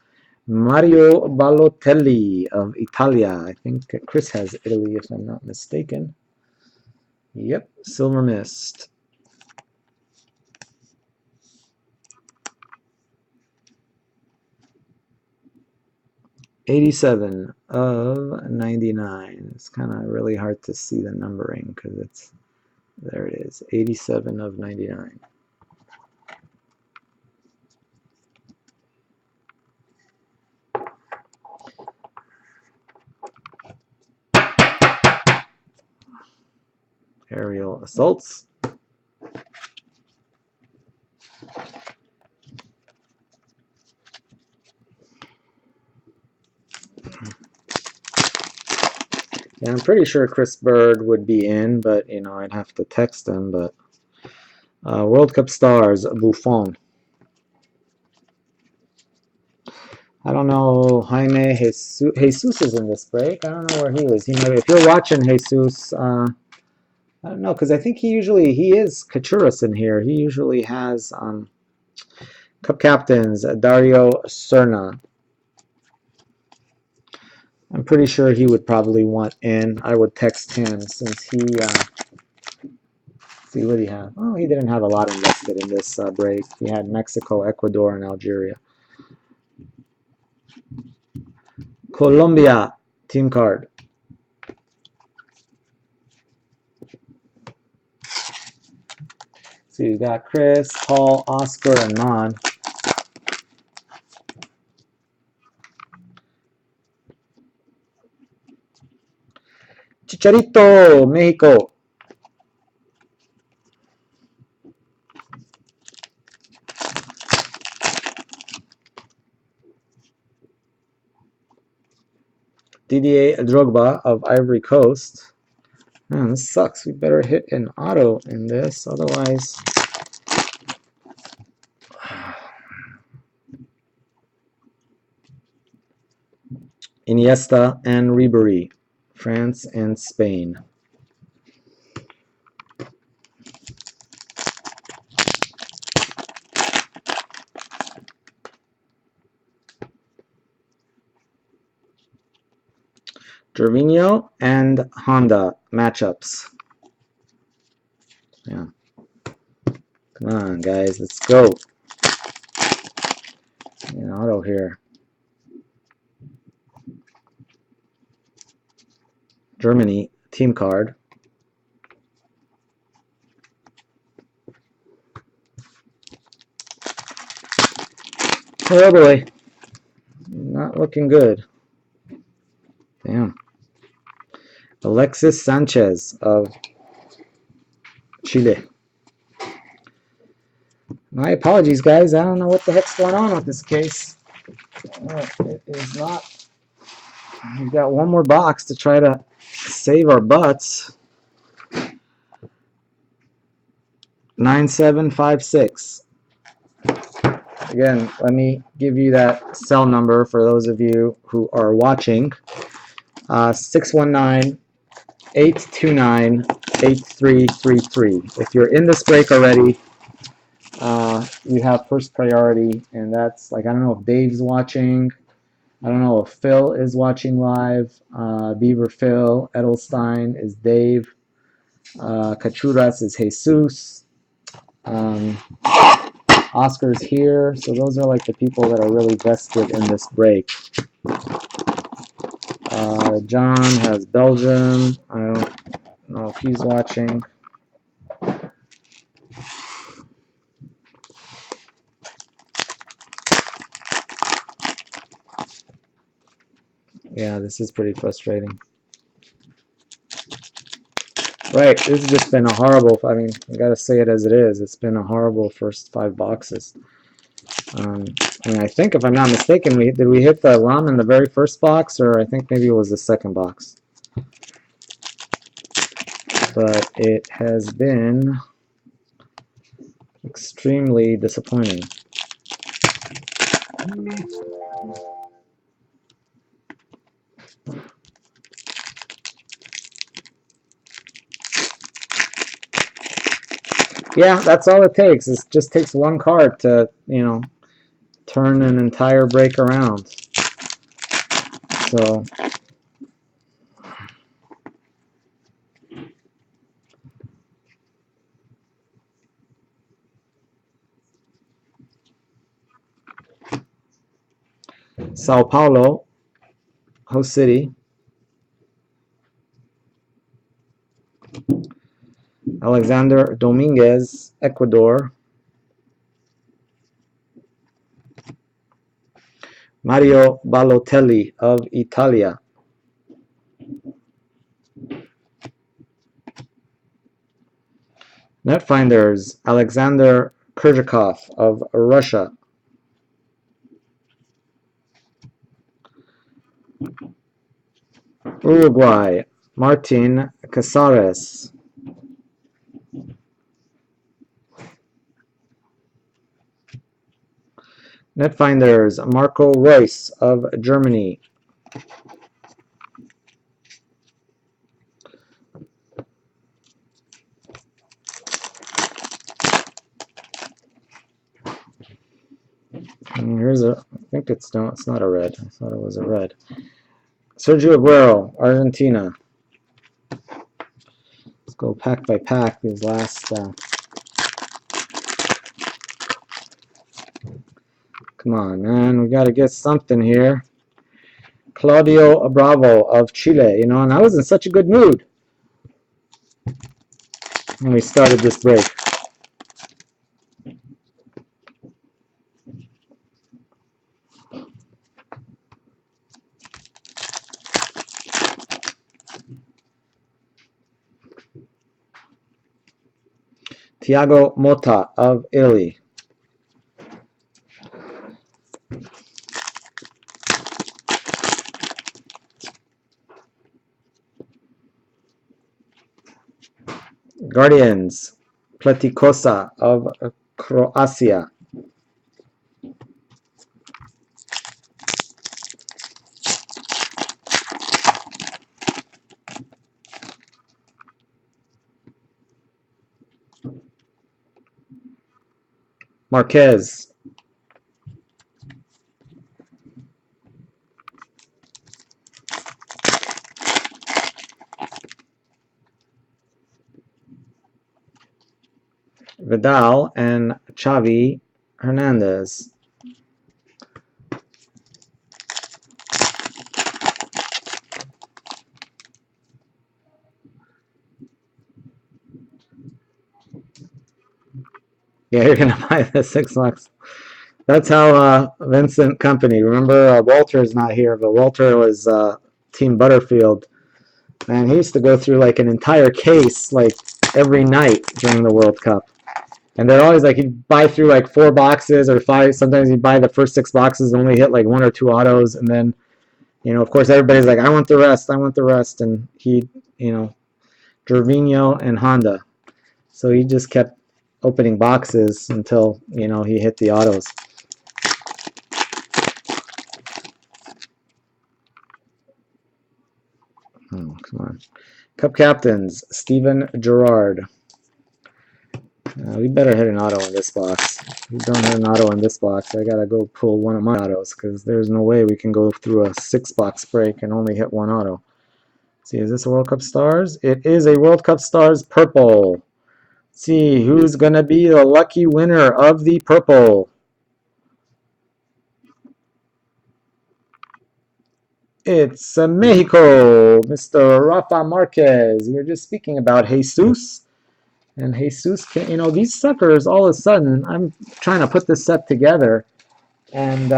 Mario Balotelli of Italia. I think Chris has Italy, if I'm not mistaken. Yep, Silver Mist. '87 of 99. It's kind of really hard to see the numbering because it's, there it is, 87 of 99. Aerial assaults. Yeah, I'm pretty sure Chris Bird would be in, but you know, I'd have to text him. But World Cup stars, Buffon. I don't know, Jaime Jesus is in this break. I don't know where he is. He maybe, if you're watching Jesus, I don't know, because I think he is Kachuras in here. He usually has Cup captains, Dario Serna. I'm pretty sure he would probably want in. I would text him since he, see, what did he have? Oh, he didn't have a lot invested in this break. He had Mexico, Ecuador, and Algeria. Colombia, team card. So you got Chris, Paul, Oscar, and Mon. Chicharito, Mexico. Didier Drogba of Ivory Coast. Man, this sucks. We better hit an auto in this, otherwise. Iniesta and Ribéry, France and Spain. Gervinho and Honda matchups. Yeah. Come on, guys, let's go. An auto here. Germany, team card. Oh boy, not looking good. Damn. Alexis Sanchez of Chile. My apologies, guys. I don't know what the heck's going on with this case. It is not. We've got one more box to try to save our butts. 9756. Again, let me give you that cell number for those of you who are watching. 619-829-8333. If you're in this break already, you have first priority, and that's like, I don't know if Dave's watching. I don't know if Phil is watching live. Beaver Phil. Edelstein is Dave. Cachuras is Jesus. Oscar's here. So those are like the people that are really vested in this break. John has Belgium. I don't know if he's watching. Yeah, this is pretty frustrating. Right, this has just been a horrible, I mean, I gotta say it as it is. It's been a horrible first 5 boxes. And I think, if I'm not mistaken, did we hit the rum in the very first box, or I think maybe it was the second box. But it has been extremely disappointing. Yeah, that's all it takes. It just takes one card to, you know, turn an entire break around. So Sao Paulo, host city. Alexander Dominguez, Ecuador. Mario Balotelli of Italia. Netfinders, Alexander Kurzhakov of Russia. Uruguay, Martin Casares. Netfinders, Marco Reus of Germany. And here's a, I think it's not a red. I thought it was a red. Sergio Aguero, Argentina. Let's go pack by pack these last. Come on, man, we got to get something here. Claudio Bravo of Chile, you know, and I was in such a good mood when we started this break. Thiago Motta of Italy. Guardians, Pletikosa of Croatia. Marquez. Vidal and Xavi Hernandez. Yeah, you're gonna buy the $6. That's how Vincent Company. Remember, Walter's not here, but Walter was Team Butterfield. Man, he used to go through like an entire case like every night during the World Cup. And they're always like he'd buy through like 4 boxes or 5. Sometimes he'd buy the first 6 boxes and only hit like 1 or 2 autos, and then of course everybody's like, I want the rest, I want the rest, and he, Gervinho and Honda. So he just kept opening boxes until he hit the autos. Oh, come on. Cup captains, Steven Gerrard. We better hit an auto in this box. If we don't hit an auto in this box, I gotta go pull one of my autos, because there's no way we can go through a 6-box break and only hit 1 auto. Let's see, is this a World Cup Stars? It is a World Cup Stars purple. Let's see, who's gonna be the lucky winner of the purple? It's Mexico, Mr. Rafa Marquez. We were just speaking about Jesus. And Jesus, these suckers, all of a sudden, I'm trying to put this set together. And,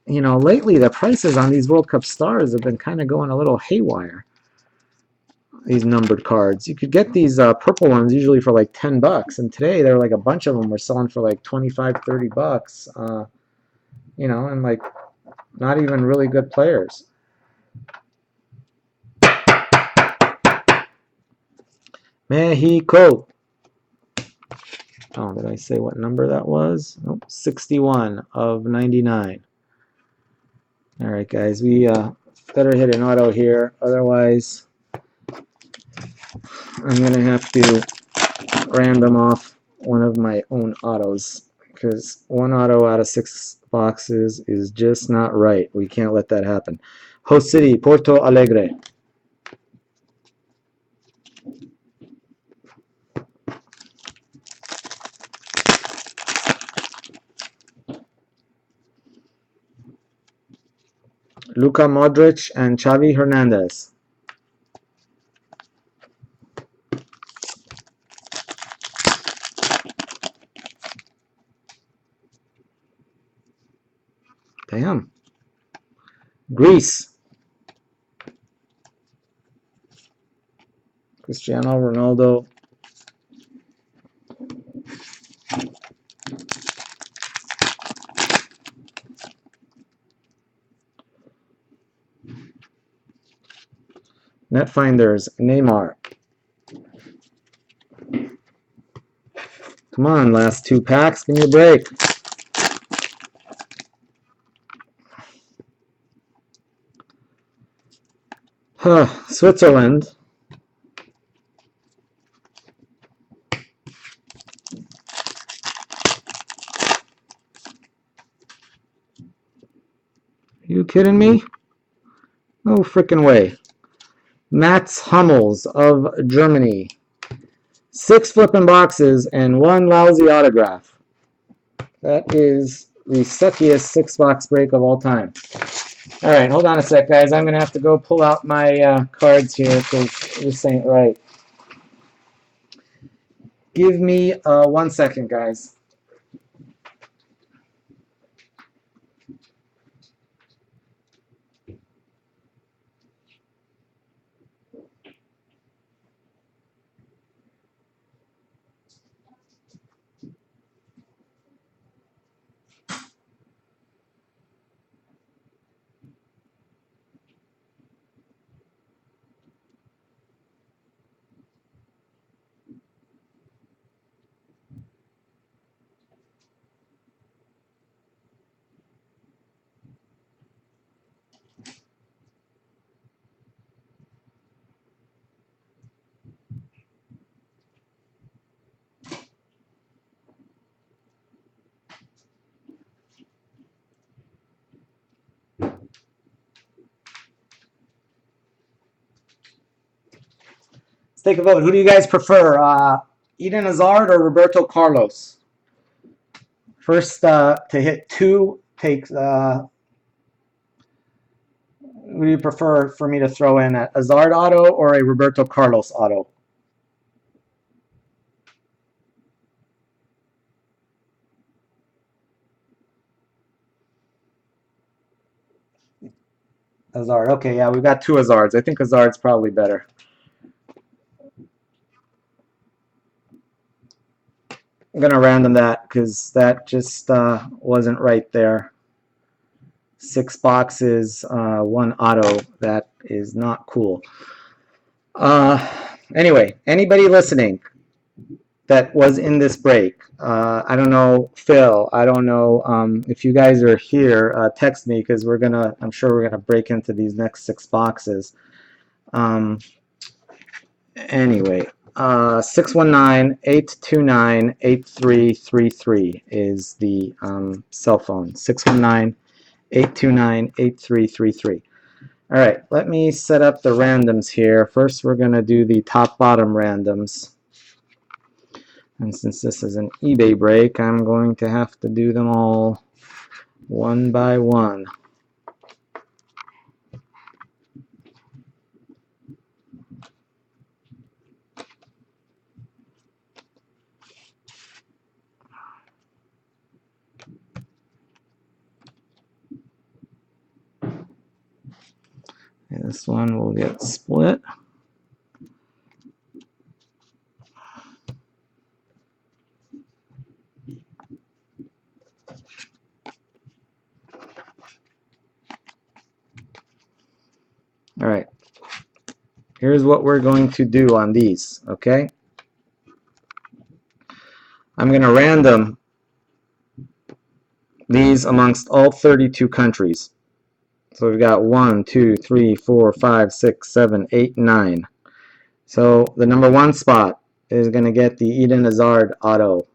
lately the prices on these World Cup Stars have been kind of going a little haywire. These numbered cards. You could get these purple ones usually for like $10. And today, they're like a bunch of them were selling for like $25, $30. And like not even really good players. Mexico. Oh, did I say what number that was? Nope, 61 of 99. All right, guys, we better hit an auto here. Otherwise, I'm going to have to random off one of my own autos, because 1 auto out of 6 boxes is just not right. We can't let that happen. Host City, Porto Alegre. Luka Modric and Xavi Hernandez. Damn. Greece. Cristiano Ronaldo. Netfinders, Neymar. Come on, last 2 packs. Give me a break. Switzerland. You kidding me? No freaking way. Mats Hummels of Germany. 6 flipping boxes and 1 lousy autograph. That is the suckiest 6-box break of all time. All right, hold on a sec, guys. I'm going to have to go pull out my cards here because this ain't right. Give me 1 second, guys. Let's take a vote. Who do you guys prefer, Eden Hazard or Roberto Carlos? First to hit 2 takes. Who do you prefer for me to throw in, a Hazard auto or a Roberto Carlos auto? Hazard. Okay, yeah, we've got two Hazards. I think Hazard's probably better. I'm gonna random that because that just wasn't right there. 6 boxes, 1 auto. That is not cool. Anyway, anybody listening that was in this break, I don't know, Phil, I don't know if you guys are here, text me because I'm sure we're gonna break into these next 6 boxes. Anyway, 619-829-8333 is the cell phone. 619-829-8333. All right, let me set up the randoms here. First, we're going to do the top-bottom randoms. And since this is an eBay break, I'm going to have to do them all one by one. And this one will get split. All right. Here's what we're going to do on these, okay? I'm going to random these amongst all 32 countries. So we've got 1, 2, 3, 4, 5, 6, 7, 8, 9. So the number 1 spot is going to get the Eden Hazard auto.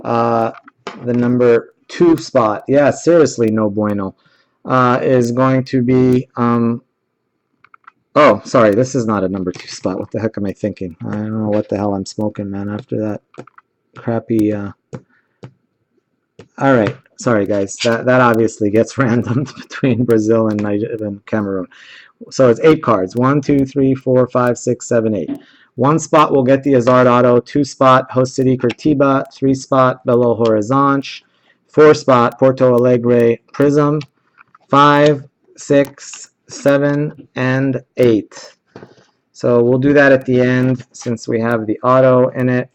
The number 2 spot, yeah, seriously, no bueno, is going to be, oh, sorry, this is not a number 2 spot. What the heck am I thinking? I don't know what the hell I'm smoking, man, after that crappy, all right, sorry, guys. That obviously gets randomed between Brazil and Nigeria and Cameroon. So it's 8 cards. 1, 2, 3, 4, 5, 6, 7, 8. 1 spot will get the Hazard auto. 2 spot José Curitiba. 3 spot Belo Horizonte. 4 spot Porto Alegre Prism. 5, 6, 7, and 8. So we'll do that at the end since we have the auto in it.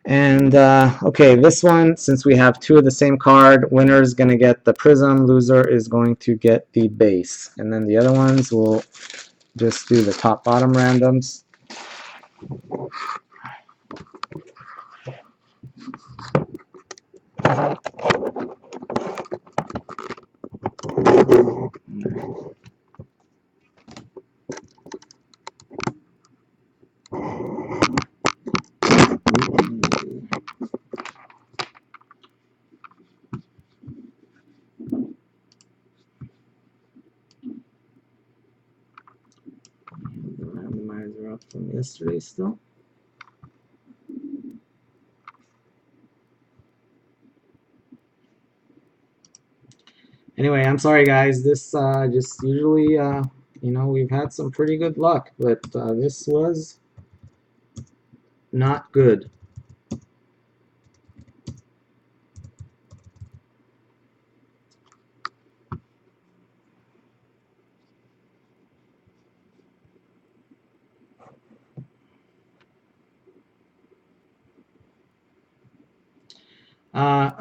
And okay, this one, since we have 2 of the same card, winner is going to get the prism, loser is going to get the base. And then the other ones will just do the top bottom randoms. The randomizer up from yesterday still. Anyway, I'm sorry guys, this just usually, you know, we've had some pretty good luck, but this was not good.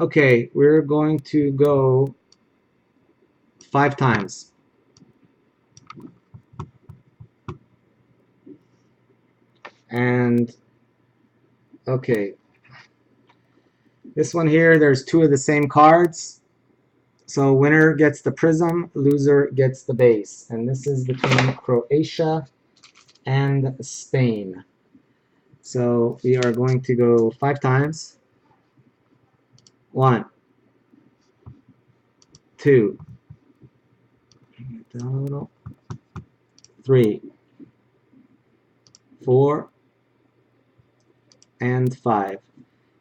Okay, we're going to go 5 times. And okay, this one here, there's 2 of the same cards. So winner gets the prism, loser gets the base. And this is between Croatia and Spain. So we are going to go 5 times. 1, 2, down a little, 3, 4, and 5.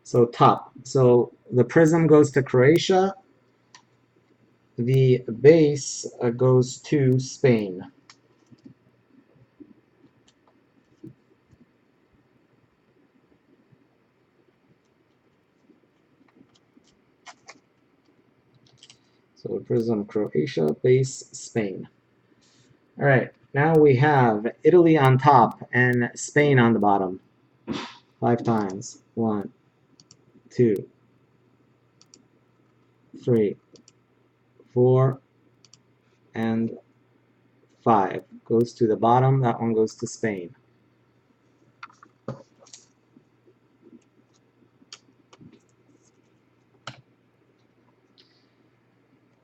So top. So the prism goes to Croatia. The base goes to Spain. So So prism Croatia, base Spain. All right, now we have Italy on top and Spain on the bottom. 5 times. 1, 2, 3, 4, and 5. Goes to the bottom. That one goes to Spain.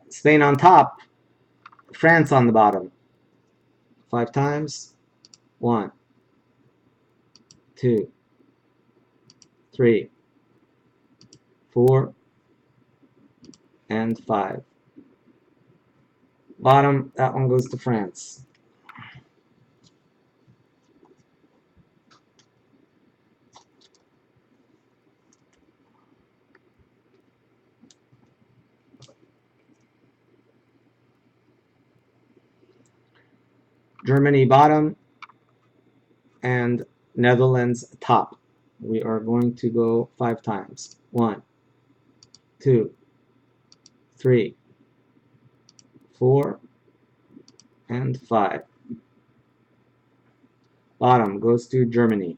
Spain on top. France on the bottom. 5 times. 1, 2, 3, 4, and 5. Bottom, that one goes to France. Germany bottom and Netherlands top. We are going to go 5 times. 1, 2, 3, 4, and 5. Bottom goes to Germany.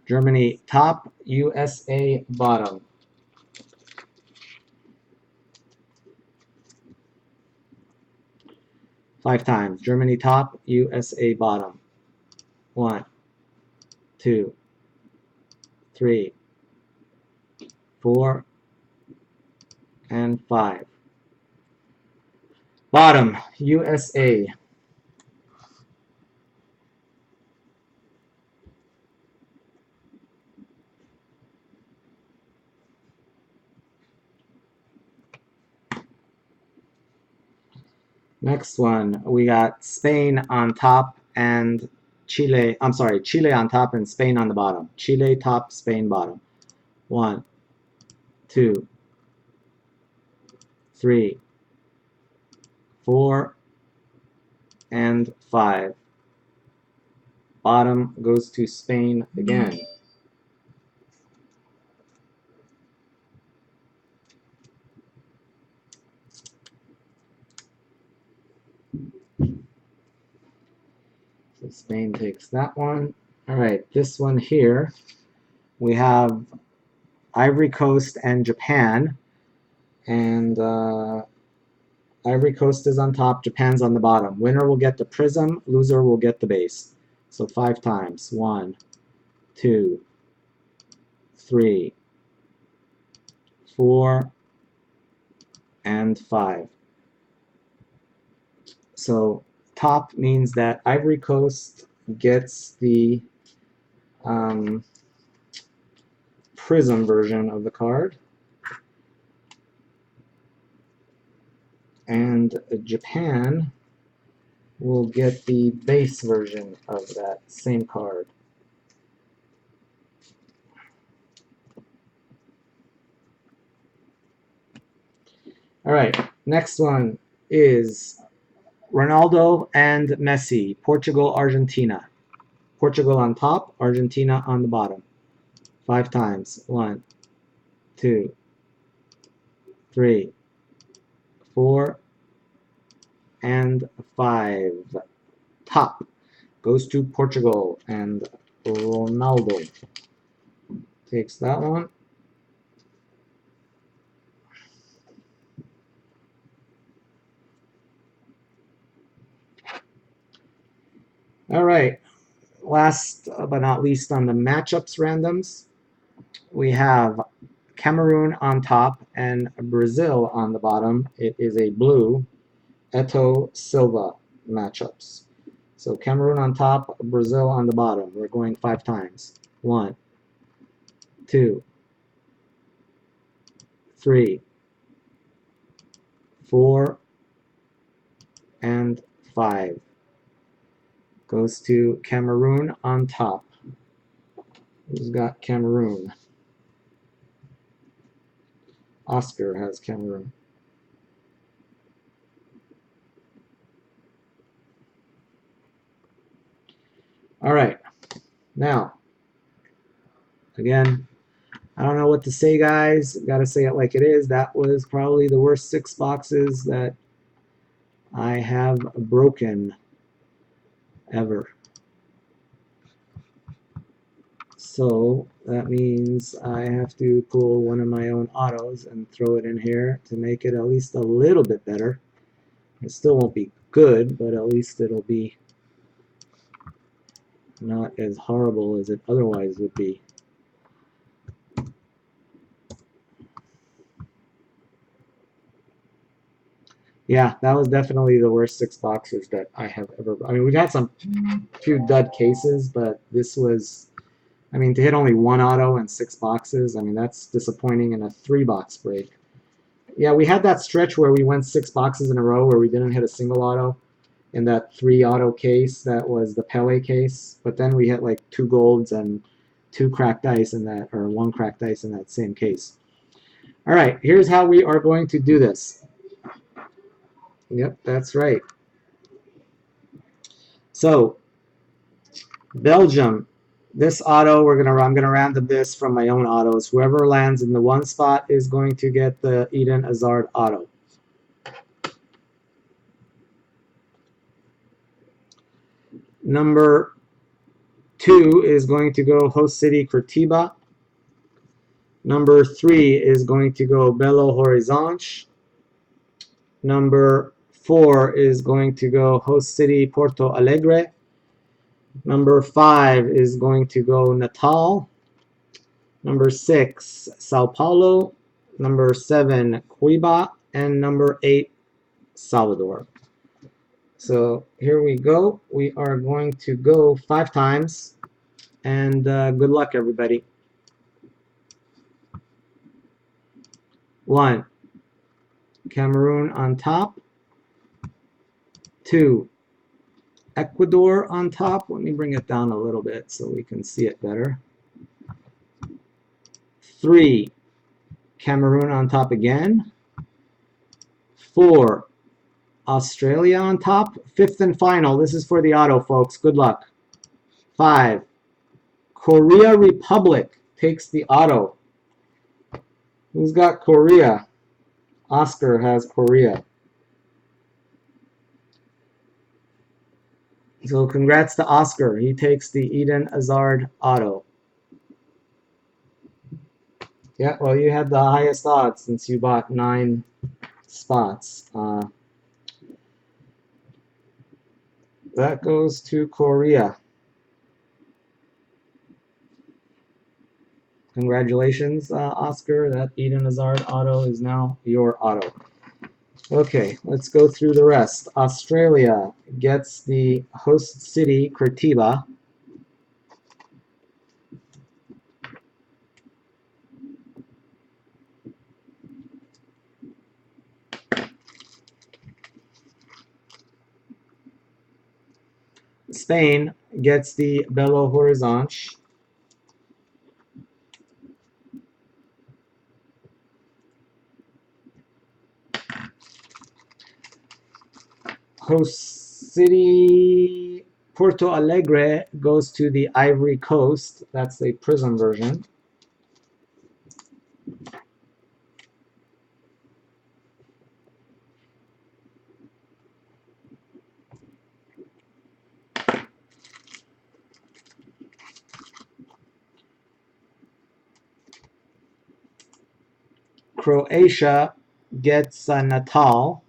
Germany top, USA bottom. Five times. Germany top, USA bottom. 1, 2, 3, 4, and 5. Bottom, USA. Next one, we got Spain on top and Chile on top and Spain on the bottom. Chile top, Spain bottom. 1, 2, 3, 4, and 5. Bottom goes to Spain again. So Spain takes that one. All right, this one here, we have Ivory Coast and Japan. And Ivory Coast is on top, Japan's on the bottom. Winner will get the prism, loser will get the base. So 5 times. 1, 2, 3, 4, and 5. So top means that Ivory Coast gets the prism version of the card, and Japan will get the base version of that same card. All right, next one is Ronaldo and Messi, Portugal, Argentina. Portugal on top, Argentina on the bottom. 5 times. 1, 2, 3, 4, and 5. Top goes to Portugal, and Ronaldo takes that one. All right, last but not least on the matchups randoms, we have Cameroon on top and Brazil on the bottom. It is a blue Eto'o Silva matchups. So Cameroon on top, Brazil on the bottom. We're going 5 times. 1, 2, 3, 4, and 5. Goes to Cameroon on top. Who's got Cameroon? Oscar has Cameroon. All right. Now, again, I don't know what to say, guys. Got to say it like it is. That was probably the worst 6 boxes that I have broken ever. So that means I have to pull one of my own autos and throw it in here to make it at least a little bit better. It still won't be good, but at least it'll be not as horrible as it otherwise would be. Yeah, that was definitely the worst 6 boxes that I have ever. I mean, we've had some few dud cases, but this was, I mean, to hit only 1 auto and 6 boxes, I mean, that's disappointing in a 3-box break. Yeah, we had that stretch where we went 6 boxes in a row where we didn't hit a single auto in that 3 auto case. That was the Pele case, but then we hit like 2 golds and 2 cracked dice in that, or 1 cracked dice in that same case. All right, here's how we are going to do this. Yep, that's right. So, Belgium, this auto, I'm gonna random this from my own autos. Whoever lands in the 1 spot is going to get the Eden Hazard auto. Number 2 is going to go Host City Curitiba. Number 3 is going to go Belo Horizonte. Number 4 is going to go Host City Porto Alegre. Number 5 is going to go Natal. Number 6, Sao Paulo. Number 7, Cuiabá. And number 8, Salvador. So here we go. We are going to go 5 times. And good luck, everybody. 1, Cameroon on top. 2, Ecuador on top. Let me bring it down a little bit so we can see it better. 3, Cameroon on top again. 4, Australia on top. 5th and final. This is for the auto, folks. Good luck. 5, Korea Republic takes the auto. Who's got Korea? Oscar has Korea. So congrats to Oscar. He takes the Eden Hazard auto. Yeah, well, you had the highest odds since you bought 9 spots. That goes to Korea. Congratulations, Oscar. That Eden Hazard auto is now your auto. Okay, let's go through the rest. Australia gets the Host City Curitiba. Spain gets the Belo Horizonte. Host City Porto Alegre goes to the Ivory Coast. That's the Prism version. Croatia gets Natal.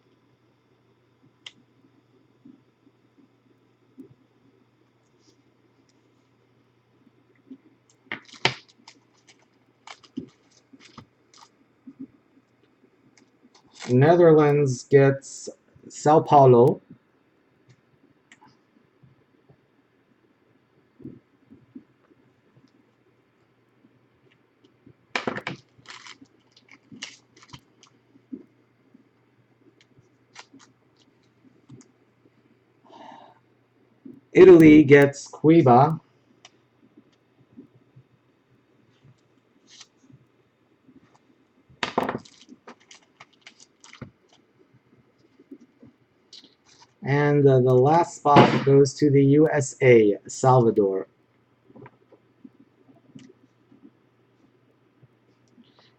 Netherlands gets Sao Paulo. Italy gets Cuiabá. And the last spot goes to the USA, Salvador.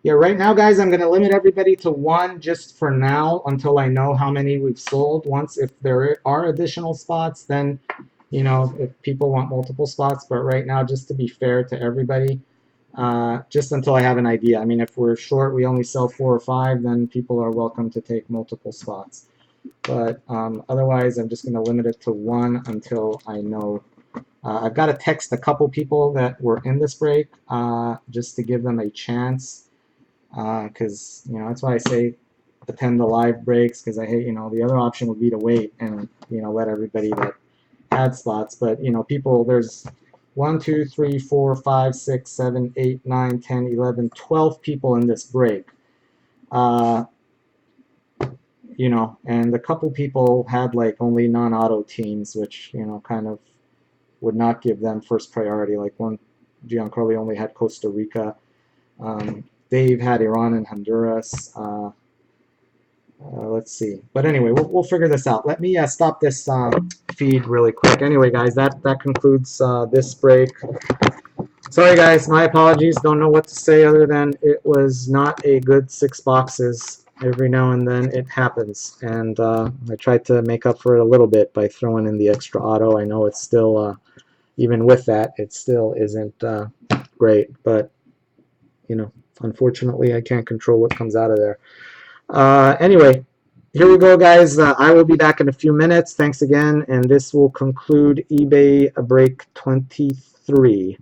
Yeah, right now, guys, I'm going to limit everybody to one just for now until I know how many we've sold. Once, if there are additional spots, then, you know, if people want multiple spots. But right now, just to be fair to everybody, just until I have an idea. I mean, if we're short, we only sell 4 or 5, then people are welcome to take multiple spots. But otherwise, I'm just going to limit it to one until I know. I've got to text a couple people that were in this break just to give them a chance. Because, you know, that's why I say attend the live breaks, because I hate, you know, the other option would be to wait and, you know, let everybody that had slots. But, you know, people, there's 1, 2, 3, 4, 5, 6, 7, 8, 9, 10, 11, 12 people in this break. You know, and a couple people had like only non-auto teams, which, you know, kind of would not give them first priority. Like one, Giancarlo only had Costa Rica. Dave had Iran and Honduras. Let's see. But anyway, we'll figure this out. Let me stop this feed really quick. Anyway, guys, that concludes this break. Sorry, guys. My apologies. Don't know what to say other than it was not a good 6 boxes. Every now and then it happens. And I tried to make up for it a little bit by throwing in the extra auto. I know it's still, even with that, it still isn't great. But, you know, unfortunately, I can't control what comes out of there. Anyway, here we go, guys. I will be back in a few minutes. Thanks again, and this will conclude eBay break 23.